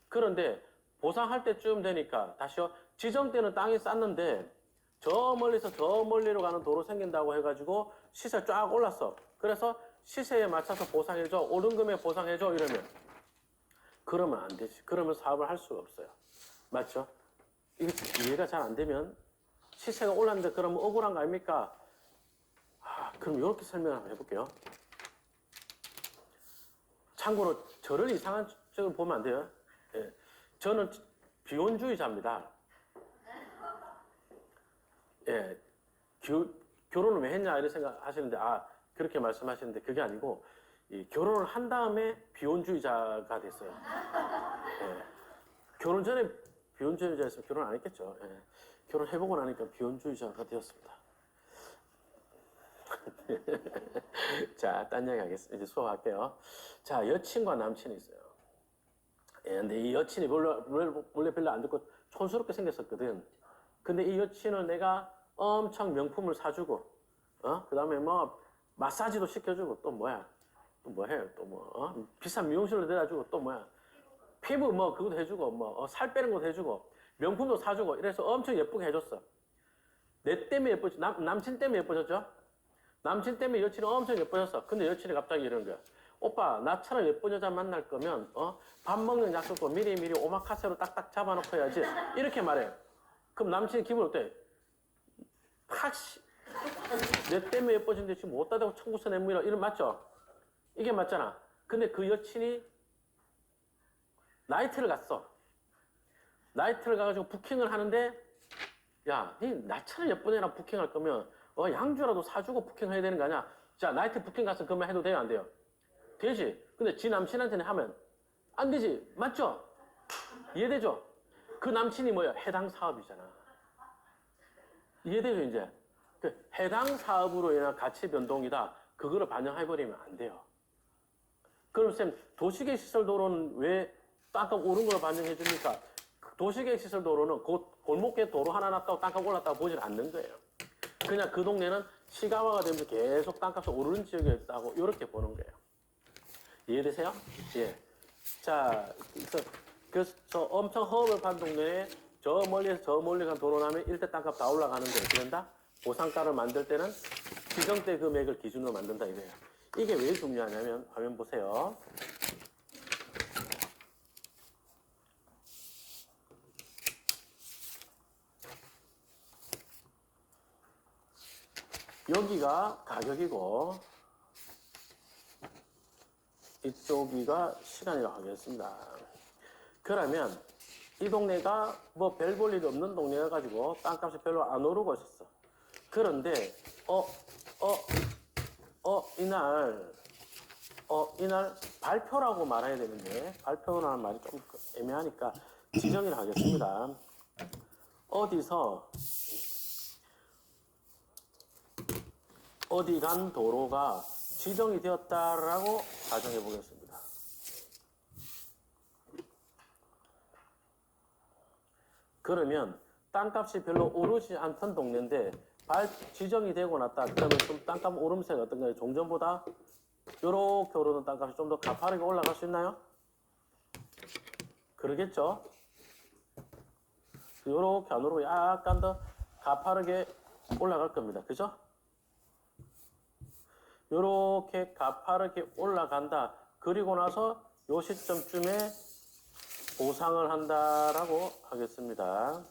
그런데 보상할 때쯤 되니까 다시요. 지정되는 땅이 쌌는데 저 멀리서 저 멀리로 가는 도로 생긴다고 해가지고 시세 쫙 올랐어. 그래서 시세에 맞춰서 보상해줘. 오른 금액 보상해줘. 이러면 그러면 안 되지. 그러면 사업을 할 수가 없어요. 맞죠? 이게 이해가 잘 안 되면 시세가 올랐는데 그러면 억울한 거 아닙니까? 그럼 이렇게 설명을 한번 해볼게요. 참고로 저를 이상한 쪽으로 보면 안 돼요. 예. 저는 비혼주의자입니다. 예. 결혼을 왜 했냐 이런 생각 하시는데 그렇게 말씀하시는데 그게 아니고 이 결혼을 한 다음에 비혼주의자가 됐어요. 예. 결혼 전에 비혼주의자였으면 결혼 안 했겠죠. 예. 결혼해보고 나니까 비혼주의자가 되었습니다. 자, 딴 이야기 하겠습니다. 이제 수업할게요. 자, 여친과 남친이 있어요. 예, 근데 이 여친이 원래 별로 안 듣고 촌스럽게 생겼었거든. 근데 이 여친을 내가 엄청 명품을 사주고, 그 다음에 뭐, 마사지도 시켜주고, 또 뭐야? 또 뭐 해요? 또 뭐, 비싼 미용실로 데려다주고, 또 뭐야? 피부 뭐, 그것도 해주고, 뭐, 살 빼는 것도 해주고, 명품도 사주고, 이래서 엄청 예쁘게 해줬어. 내 때문에 예뻐졌죠. 남친 때문에 예뻐졌죠? 남친 때문에 여친이 엄청 예뻐졌어. 근데 여친이 갑자기 이러는 거야. 오빠, 나처럼 예쁜 여자 만날 거면, 밥 먹는 약속도 미리미리 오마카세로 딱딱 잡아놓고 해야지. 이렇게 말해요. 그럼 남친이 기분 어때? 팍씨. 내 때문에 예뻐진데 지금 못다 대고 청구서 내밀어. 이런 맞죠? 이게 맞잖아. 근데 그 여친이 나이트를 갔어. 나이트를 가가지고 부킹을 하는데, 야, 니 나처럼 예쁜 애랑 부킹할 거면, 양주라도 사주고 부킹해야 되는 거 아니야? 자, 나이트 부킹 가서 그만 해도 돼요? 안 돼요? 되지. 근데 지 남친한테는 하면 안 되지. 맞죠? 이해되죠? 그 남친이 뭐야? 해당 사업이잖아. 이해되죠, 이제? 그 해당 사업으로 인한 가치 변동이다. 그거를 반영해버리면 안 돼요. 그럼 쌤, 도시계획 시설 도로는 왜 땅값 오른 걸 반영해줍니까? 도시계획 시설 도로는 골목에 도로 하나 놨다고 땅값 올랐다고 보질 않는 거예요. 그냥 그 동네는 시가화가 되면서 계속 땅값이 오르는 지역이었다고 이렇게 보는 거예요. 이해되세요? 예. 자, 그래서 엄청 허업을 판 동네에 저 멀리에서 저 멀리 간 도로 나면 일대 땅값 다 올라가는데 어떻게 된다? 보상가를 만들 때는 지정대 금액을 기준으로 만든다 이거예요. 이게 왜 중요하냐면 화면 보세요. 여기가 가격이고 이쪽이가 시간이라고 하겠습니다. 그러면 이 동네가 뭐 별 볼 일 없는 동네여 가지고 땅값이 별로 안 오르고 있었어. 그런데 이날 발표라고 말해야 되는데 발표라는 말이 좀 애매하니까 지정을 하겠습니다. 어디 간 도로가 지정이 되었다라고 가정해 보겠습니다. 그러면 땅값이 별로 오르지 않던 동네인데 지정이 되고 났다. 그러면 좀 땅값 오름세가 어떤 거예요? 종전보다 요렇게 오르는 땅값이 좀 더 가파르게 올라갈 수 있나요? 그러겠죠? 요렇게 안 오르고 약간 더 가파르게 올라갈 겁니다. 그죠? 요렇게 가파르게 올라간다. 그리고 나서 요 시점쯤에 보상을 한다라고 하겠습니다.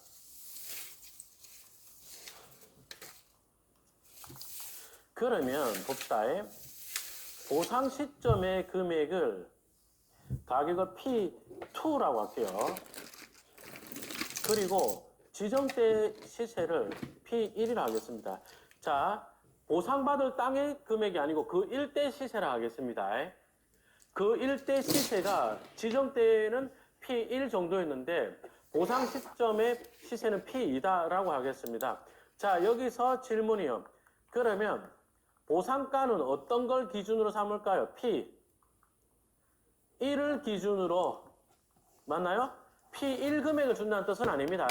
그러면 봅시다. 보상 시점의 금액을 가격을 P2라고 할게요. 그리고 지정대 시세를 P1이라 하겠습니다. 자, 보상받을 땅의 금액이 아니고 그 일대 시세라 하겠습니다. 그 일대 시세가 지정대는 P1 정도였는데 보상 시점의 시세는 P2다라고 하겠습니다. 자, 여기서 질문이요. 그러면 보상가는 어떤 걸 기준으로 삼을까요? P1을 기준으로 맞나요? P1 금액을 준다는 뜻은 아닙니다.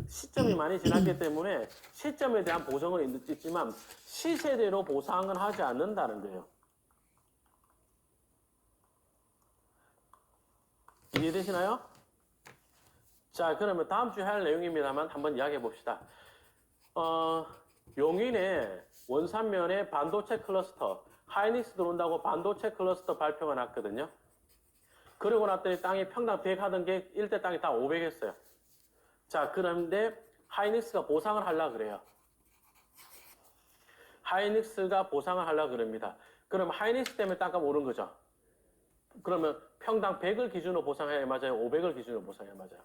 시점이 많이 지났기 때문에 시점에 대한 보상은 있지만 시세대로 보상은 하지 않는다는 거예요. 이해되시나요? 자, 그러면 다음 주에 할 내용입니다만 한번 이야기해 봅시다. 용인에 원산면에 반도체 클러스터, 하이닉스 들어온다고 반도체 클러스터 발표가 났거든요. 그러고 났더니 땅이 평당 100 하던 게 일대 땅이 다 500 했어요. 자, 그런데 하이닉스가 보상을 하려고 그래요. 하이닉스가 보상을 하려고 그럽니다. 그럼 하이닉스 때문에 땅값 오른 거죠. 그러면 평당 100을 기준으로 보상해야 맞아요? 500을 기준으로 보상해야 맞아요?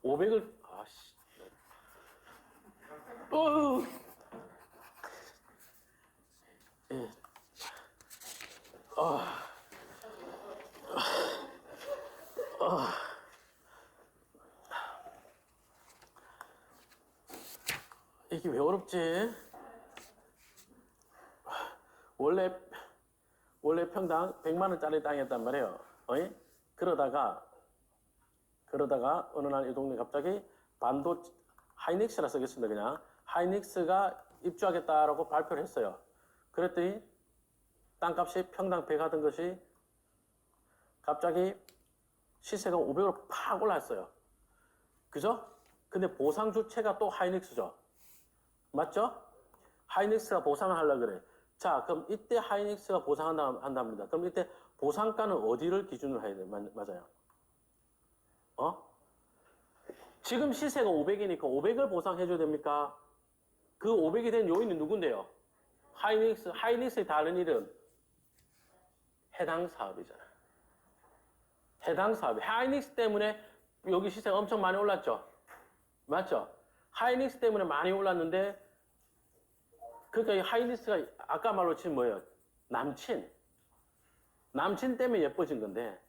500을, 아씨. 예. 이게 왜 어렵지? 원래 평당 100만 원짜리 땅이었단 말이에요. 어이? 그러다가 어느 날 이 동네 갑자기 하이닉스라 쓰겠습니다. 그냥 하이닉스가 입주하겠다라고 발표를 했어요. 그랬더니 땅값이 평당 100 하던 것이 갑자기 시세가 500으로 팍 올랐어요. 그죠? 근데 보상 주체가 또 하이닉스죠. 맞죠? 하이닉스가 보상을 하려고 그래. 자, 그럼 이때 하이닉스가 보상한답니다. 그럼 이때 보상가는 어디를 기준으로 해야 돼요? 맞아요. 지금 시세가 500이니까 500을 보상해줘야 됩니까? 그 500이 된 요인이 누군데요? 하이닉스의 다른 이름. 해당 사업이잖아요. 해당 사업이. 하이닉스 때문에 여기 시세가 엄청 많이 올랐죠? 맞죠? 하이닉스 때문에 많이 올랐는데, 그러니까 이 하이닉스가 아까 말로 치면 뭐예요? 남친 때문에 예뻐진 건데,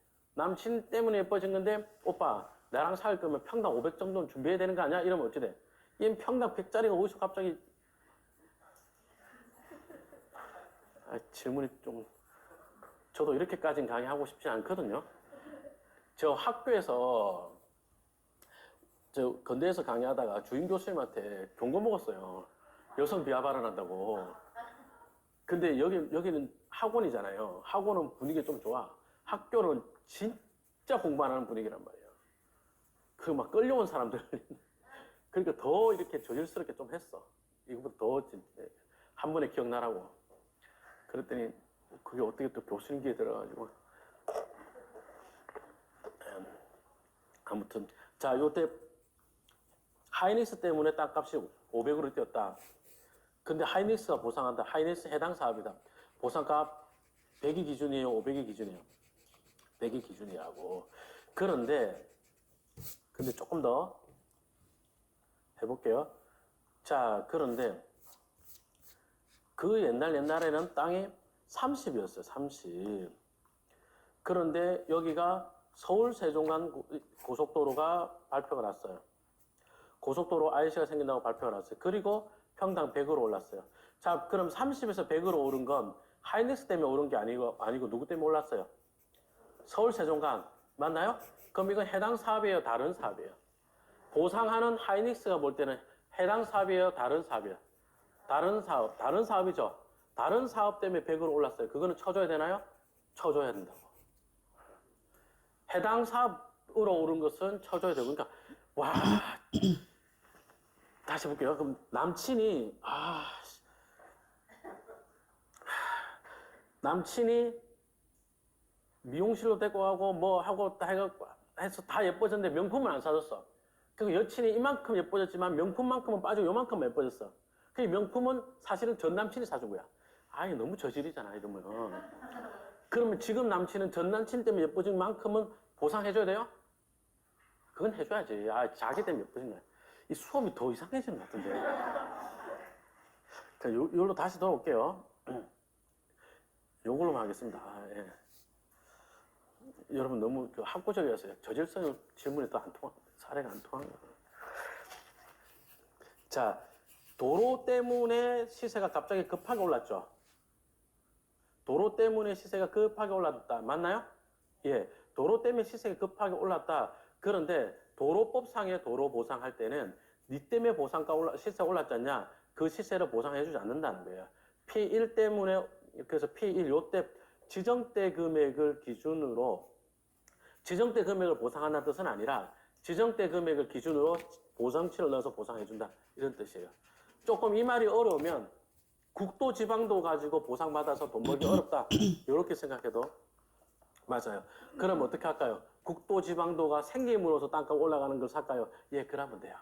오빠, 나랑 살 거면 평당 500 정도는 준비해야 되는 거 아니야? 이러면 어찌 돼? 얘는 평당 100짜리가 어디서 갑자기. 질문이 좀, 저도 이렇게까지는 강의하고 싶지 않거든요. 저 학교에서, 건대에서 강의하다가 주임 교수님한테 경고 먹었어요. 여성 비하 발언한다고. 근데 여기는 학원이잖아요. 학원은 분위기가 좀 좋아. 학교는 진짜 공부 안 하는 분위기란 말이에요. 그 막 끌려온 사람들. 그러니까 더 이렇게 저질스럽게 좀 했어. 이거보다 더 한 번에 기억나라고. 그랬더니 그게 어떻게 또 교수님 귀에 들어가지고. 아무튼 자, 요때 하이닉스 때문에 땅값이 500으로 뛰었다. 근데 하이닉스가 보상한다. 하이닉스 해당 사업이다. 보상값 100이 기준이에요? 500이 기준이에요? 100이 기준이라고. 근데 조금 더 해볼게요. 자, 그런데 그 옛날에는 땅이 30이었어요. 30. 그런데 여기가 서울 세종간 고속도로가 발표가 났어요. 고속도로 IC가 생긴다고 발표가 났어요. 그리고 평당 100으로 올랐어요. 자, 그럼 30에서 100으로 오른 건 하이닉스 때문에 오른 게 아니고 누구 때문에 올랐어요? 서울 세종간. 맞나요? 그럼 이건 해당 사업이에요? 다른 사업이에요? 보상하는 하이닉스가 볼 때는 해당 사업이에요? 다른 사업이에요? 다른 사업이죠. 다른 사업 때문에 100으로 올랐어요. 그거는 쳐줘야 되나요? 쳐줘야 된다고. 해당 사업으로 오른 것은 쳐줘야 되고. 그러니까 와, 다시 볼게요. 그럼 남친이 미용실로 데리고 가고 뭐 하고 해서 다 예뻐졌는데 명품은 안 사줬어. 그 여친이 이만큼 예뻐졌지만 명품만큼은 빠지고 요만큼 예뻐졌어. 그 명품은 사실은 전 남친이 사준 거야. 아니 너무 저질이잖아 이러면. 그러면 지금 남친은 전 남친 때문에 예뻐진 만큼은 보상해줘야 돼요? 그건 해줘야지. 자기 때문에 예뻐진 거야. 이 수업이 더 이상해지는 것 같은데. 자, 이걸로 다시 돌아올게요. 요걸로만 하겠습니다. 예. 여러분 너무 학구적이었어요. 저질성 질문이 또 안 사례가 안 통한 거예요. 자, 도로 때문에 시세가 갑자기 급하게 올랐죠. 도로 때문에 시세가 급하게 올랐다. 맞나요? 예. 도로 때문에 시세가 급하게 올랐다. 그런데 도로법상의 도로 보상할 때는 니 때문에 시세가 올랐잖냐? 그 시세를 보상해주지 않는다는 거예요. P1 때문에, 그래서 P1 요때 지정대 금액을 기준으로, 지정대 금액을 보상한다는 뜻은 아니라 지정대 금액을 기준으로 보상치를 넣어서 보상해준다. 이런 뜻이에요. 조금 이 말이 어려우면 국도 지방도 가지고 보상받아서 돈 벌기 어렵다. 이렇게 생각해도 맞아요. 그럼 어떻게 할까요? 국도 지방도가 생김으로써 땅값 올라가는 걸 살까요? 예, 그러면 돼요.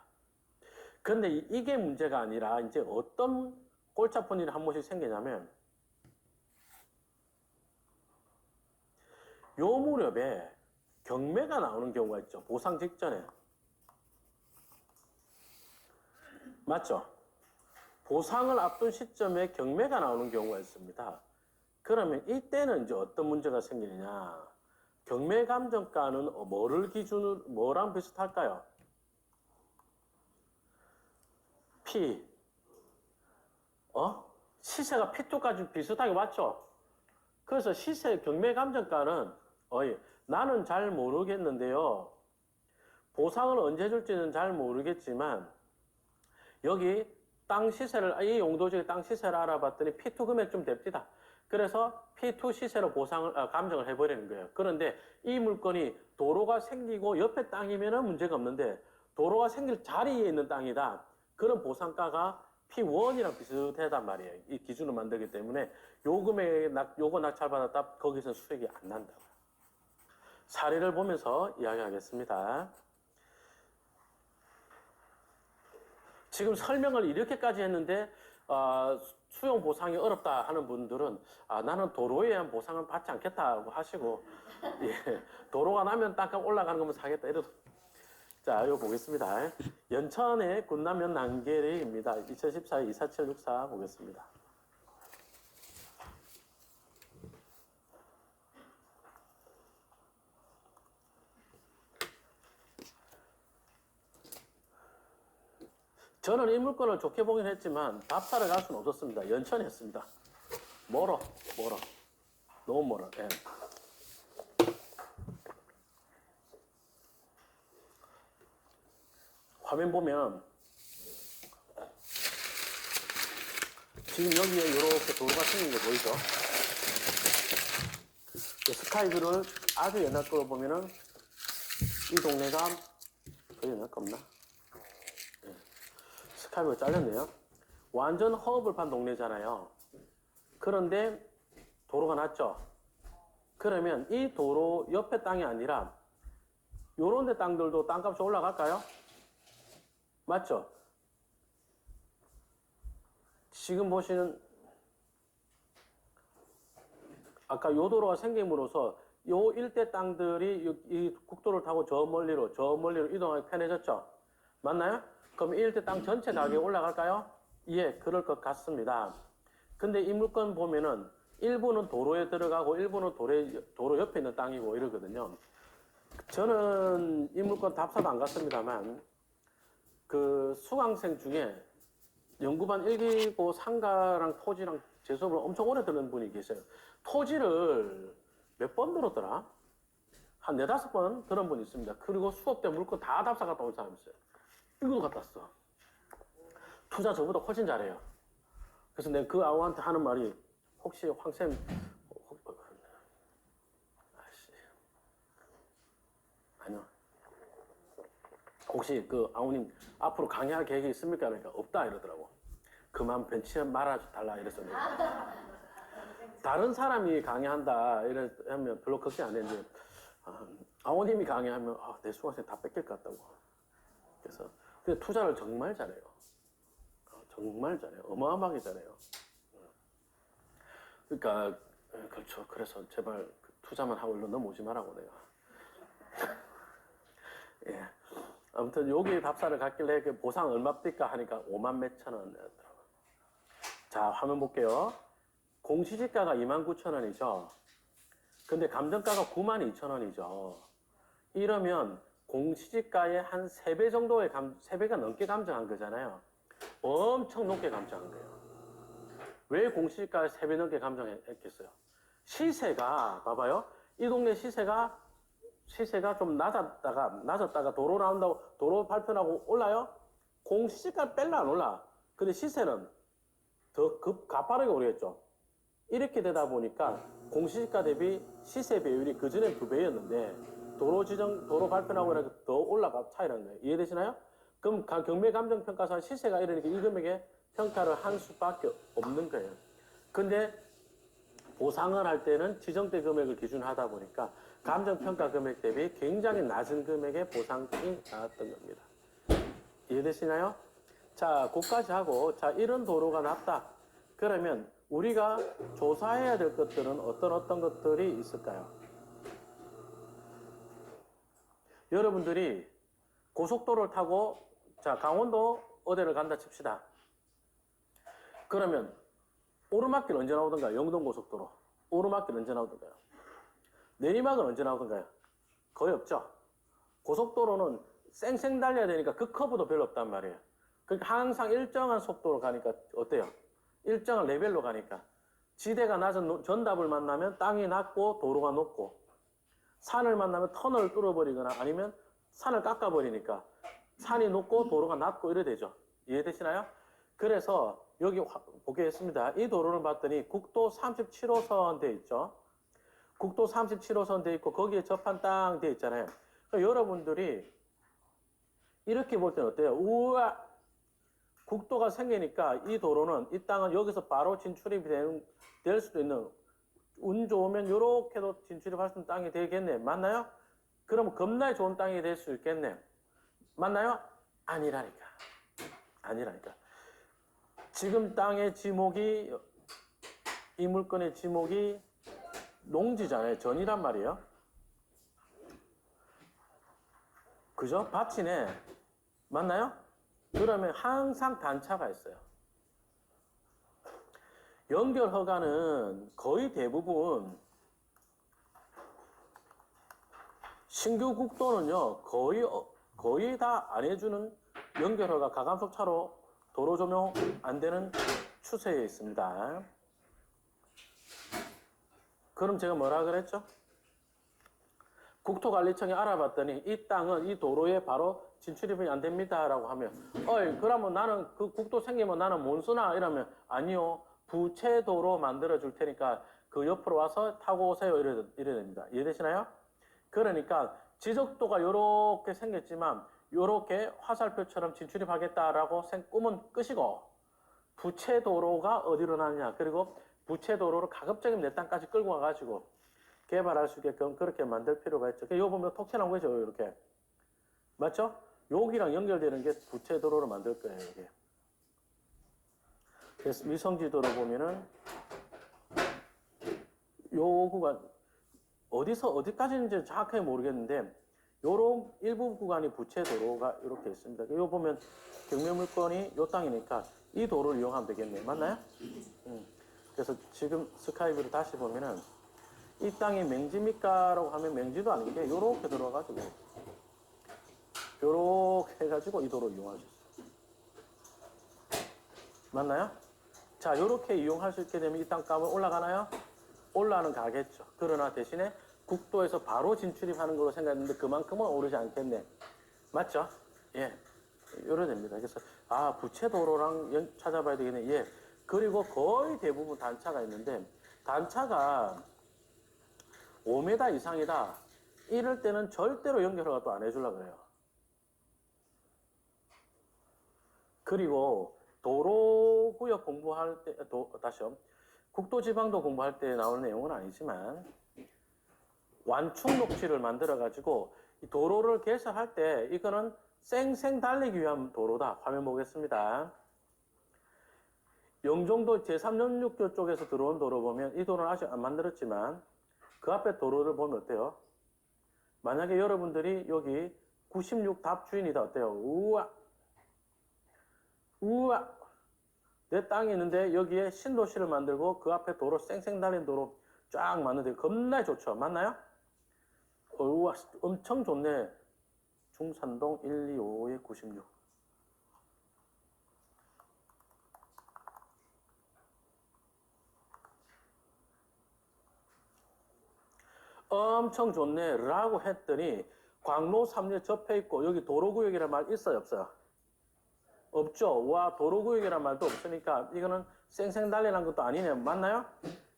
근데 이게 문제가 아니라 이제 어떤 골치 아픈 일이 한 번씩 생기냐면 요 무렵에 경매가 나오는 경우가 있죠. 보상 직전에. 맞죠? 보상을 앞둔 시점에 경매가 나오는 경우가 있습니다. 그러면 이때는 이제 어떤 문제가 생기느냐. 경매 감정가는 뭐를 기준으로, 뭐랑 비슷할까요? P. 시세가 P2까지 비슷하게 왔죠. 그래서 시세 경매 감정가는 나는 잘 모르겠는데요. 보상을 언제 줄지는 잘 모르겠지만 여기 땅 시세를 이 용도지의 땅 시세를 알아봤더니 P2 금액 좀 됩니다. 그래서 P2 시세로 감정을 해버리는 거예요. 그런데 이 물건이 도로가 생기고 옆에 땅이면은 문제가 없는데 도로가 생길 자리에 있는 땅이다. 그런 보상가가 P1이랑 비슷하단 말이에요. 이 기준을 만들기 때문에 요거 낙찰받았다 거기서 수익이 안 난다고요. 사례를 보면서 이야기하겠습니다. 지금 설명을 이렇게까지 했는데 수용 보상이 어렵다 하는 분들은 나는 도로에 대한 보상은 받지 않겠다고 하시고 예, 도로가 나면 땅값 올라가는 거면 사겠다 이러도 자, 이거 보겠습니다. 연천의 군남면 난계리입니다. 2014 24764 보겠습니다. 저는 이 물건을 좋게 보긴 했지만 답사를 갈 수는 없었습니다. 연천에 했습니다. 멀어. 너무 멀어. 예. 화면 보면 지금 여기에 이렇게 도로가 생긴 게 보이죠? 스카이뷰를 아주 옛날 거로 보면은 이 동네가 거의 옛날 거 없나? 네. 스카이뷰가 잘렸네요. 완전 허업을 판 동네잖아요. 그런데 도로가 났죠? 그러면 이 도로 옆에 땅이 아니라 요런 데 땅들도 땅값이 올라갈까요? 맞죠? 지금 보시는 아까 요 도로가 생김으로써 요 일대 땅들이 이 국도를 타고 저 멀리로 이동하기 편해졌죠? 맞나요? 그럼 이 일대 땅 전체 가격이 올라갈까요? 예, 그럴 것 같습니다. 근데 이 물건 보면은 일부는 도로에 들어가고 일부는 도로 옆에 있는 땅이고 이러거든요. 저는 이 물건 답사도 안 갔습니다만 그 수강생 중에 연구반 1기고 상가랑 토지랑 재수업을 엄청 오래 들은 분이 계세요. 토지를 몇 번 들었더라? 한 4, 5번 들은 분이 있습니다. 그리고 수업 때 물건 다 답사 갔다 온 사람이 있어요. 이거도 갔다 왔어. 투자 저보다 훨씬 잘해요. 그래서 내가 그 아우한테 하는 말이 혹시 황쌤 아니요. 혹시 그 아우님 앞으로 강의할 계획이 있습니까? 그러니까 없다 이러더라고. 그만 벤치에 말아달라 이랬었는데 다른 사람이 강의한다 이러면 별로 걱정 안 했는데 아우님이 강의하면 내 수강생 다 뺏길 것 같다고. 그래서 근데 투자를 정말 잘해요. 정말 잘해요. 어마어마하게 잘해요. 그러니까 그렇죠. 그래서 제발 투자만 하고 일로 넘어오지 말라고 내가. 예. 아무튼 여기 답사를 갔길래 그 보상 얼마 뛸까 하니까 5만 몇천 원 내더라고요. 자, 화면 볼게요. 공시지가가 29,000원이죠. 근데 감정가가 92,000원이죠. 이러면 공시지가의 한 3배 정도의 3배가 넘게 감정한 거잖아요. 엄청 높게 감정한 거예요. 왜 공시지가를 3배 넘게 감정했겠어요? 시세가 봐봐요. 이 동네 시세가 좀 낮았다가 도로 나온다고 도로 발표나고 올라요? 공시지가 뺄라 안 올라. 근데 시세는 더 가파르게 오르겠죠. 이렇게 되다 보니까 공시지가 대비 시세 배율이 그전엔 2배였는데 도로 발표나고 이렇게 더 올라가 차이라는 거예요. 이해되시나요? 그럼 경매 감정 평가상 시세가 이러니까 이 금액에 평가를 한 수밖에 없는 거예요. 근데 보상을 할 때는 지정된 금액을 기준으로 하다 보니까 감정평가 금액 대비 굉장히 낮은 금액의 보상이 나왔던 겁니다. 이해되시나요? 자, 그까지 하고, 자, 이런 도로가 났다. 그러면 우리가 조사해야 될 것들은 어떤 것들이 있을까요? 여러분들이 고속도로를 타고, 자, 강원도 어디를 간다 칩시다. 그러면 오르막길 언제 나오던가요? 영동고속도로. 오르막길 언제 나오던가요? 내리막은 언제 나오던가요? 거의 없죠. 고속도로는 쌩쌩 달려야 되니까 그 커브도 별로 없단 말이에요. 그러니까 항상 일정한 속도로 가니까 어때요? 일정한 레벨로 가니까 지대가 낮은 전답을 만나면 땅이 낮고 도로가 높고 산을 만나면 터널을 뚫어버리거나 아니면 산을 깎아버리니까 산이 높고 도로가 낮고 이래 되죠. 이해되시나요? 그래서 여기 보겠습니다. 이 도로를 봤더니 국도 37호선 돼 있죠. 국도 37호선 돼 있고 거기에 접한 땅 돼 있잖아요. 그러니까 여러분들이 이렇게 볼 때는 어때요? 우와! 국도가 생기니까 이 도로는 이 땅은 여기서 바로 진출이 될 수도 있는 운 좋으면 이렇게도 진출이 할 수 있는 땅이 되겠네. 맞나요? 그러면 겁나게 좋은 땅이 될 수 있겠네. 맞나요? 아니라니까. 아니라니까. 지금 땅의 지목이 이 물건의 지목이 농지잖아요. 전이란 말이에요. 그죠? 밭이네. 맞나요? 그러면 항상 단차가 있어요. 연결 허가는 거의 대부분 신규 국도는요 거의 다 안 해주는 연결 허가 가감속 차로 도로 조명 안 되는 추세에 있습니다. 그럼 제가 뭐라 그랬죠? 국토관리청이 알아봤더니 이 땅은 이 도로에 바로 진출입이 안 됩니다라고 하면 어이 그러면 나는 그 국도 생기면 나는 못 쓰나 이러면 아니요 부채도로 만들어 줄 테니까 그 옆으로 와서 타고 오세요 이래 됩니다. 이해되시나요? 그러니까 지적도가 이렇게 생겼지만 이렇게 화살표처럼 진출입하겠다라고 꿈은 끄시고 부채도로가 어디로 나느냐 그리고 부채도로를 가급적이면 내 땅까지 끌고 와가지고 개발할 수 있게끔 그렇게 만들 필요가 있죠. 이거 보면 톡 튀어나온 거죠, 이렇게. 맞죠? 여기랑 연결되는 게 부채도로를 만들 거예요, 이게. 그래서 위성지도로 보면은 요 구간 어디서 어디까지인지 정확하게 모르겠는데 요런 일부 구간이 부채도로가 이렇게 있습니다. 요 보면 경매물건이 요 땅이니까 이 도로를 이용하면 되겠네. 맞나요? 그래서 지금 스카이뷰를 다시 보면은 이 땅이 맹지입니까라고 하면 맹지도 아닌 게 요렇게 들어가지고 요렇게 해가지고 이 도로 이용하셨어요. 맞나요? 자, 요렇게 이용할 수 있게 되면 이 땅값은 올라가나요? 올라는 가겠죠. 그러나 대신에 국도에서 바로 진출입하는 걸로 생각했는데 그만큼은 오르지 않겠네. 맞죠? 예. 요래 됩니다. 그래서 부채도로랑 찾아봐야 되겠네. 예. 그리고 거의 대부분 단차가 있는데 단차가 5m 이상이다. 이럴 때는 절대로 연결허가 또 안 해주려고 그래요. 그리고 도로구역 공부할 때, 다시요. 국도지방도 공부할 때 나오는 내용은 아니지만 완충 녹지를 만들어가지고 이 도로를 개설할 때 이거는 쌩쌩 달리기 위한 도로다. 화면 보겠습니다. 영종도 제3연육교 쪽에서 들어온 도로 보면 이 도로는 아직 안 만들었지만 그 앞에 도로를 보면 어때요? 만약에 여러분들이 여기 96 답 주인이다. 어때요? 우와! 우와! 내 땅이 있는데 여기에 신도시를 만들고 그 앞에 도로 쌩쌩 달린 도로 쫙 맞는데 겁나 좋죠. 맞나요? 우와! 엄청 좋네. 중산동 125에 96. 엄청 좋네 라고 했더니 광로 3리 접해 있고 여기 도로구역이라는 말 있어요 없어요? 없죠. 와 도로구역이라는 말도 없으니까 이거는 쌩쌩 달리는 것도 아니네. 맞나요?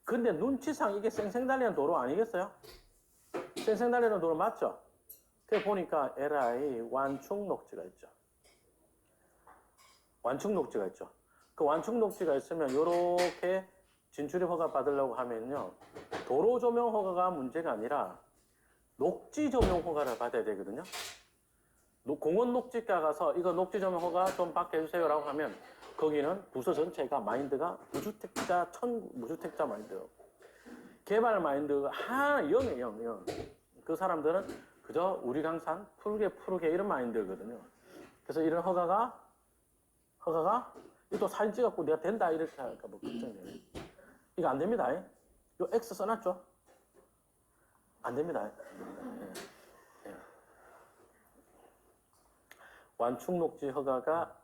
근데 눈치상 이게 쌩쌩 달리는 도로 아니겠어요? 쌩쌩 달리는 도로 맞죠? 그래 보니까 LI 완충 녹지가 있죠. 완충 녹지가 있죠. 그 완충 녹지가 있으면 이렇게 진출입 허가 받으려고 하면요. 도로 조명 허가가 문제가 아니라 녹지 조명 허가를 받아야 되거든요. 공원 녹지가 가서 이거 녹지 조명 허가 좀 받게 해주세요라고 하면 거기는 부서 전체가 마인드가 무주택자 마인드. 개발 마인드가 영이에요, 영. 그 사람들은 그저 우리 강산 푸르게 이런 마인드거든요. 그래서 이런 허가가 또 사진 찍었고 내가 된다 이렇게 할까 뭐 걱정되네. 이거 안 됩니다. 요 X 써놨죠? 안 됩니다. 예. 완충 녹지 허가가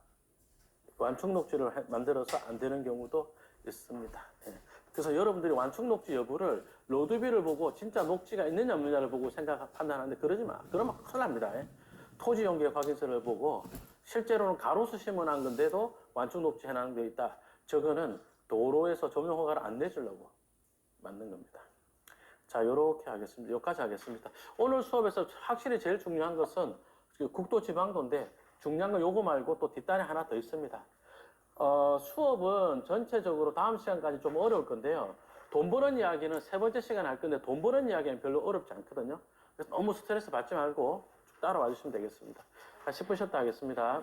완충 녹지를 만들어서 안 되는 경우도 있습니다. 예. 그래서 여러분들이 완충 녹지 여부를 로드뷰를 보고 진짜 녹지가 있느냐 없느냐를 보고 판단하는데 그러지 마. 그러면 큰일 납니다. 예. 토지 연계 확인서를 보고 실제로는 가로수 심어놓은 건데도 완충 녹지 해놨는 데 있다. 저거는 도로에서 조명 허가를 안 내주려고 만든 겁니다. 자, 요렇게 하겠습니다. 여기까지 하겠습니다. 오늘 수업에서 확실히 제일 중요한 것은 국도지방도인데 중요한 건 요거 말고 또 뒷단에 하나 더 있습니다. 수업은 전체적으로 다음 시간까지 좀 어려울 건데요. 돈 버는 이야기는 세 번째 시간에 할 건데 돈 버는 이야기는 별로 어렵지 않거든요. 그래서 너무 스트레스 받지 말고 쭉 따라와 주시면 되겠습니다. 자, 10분 쉬었다 하겠습니다.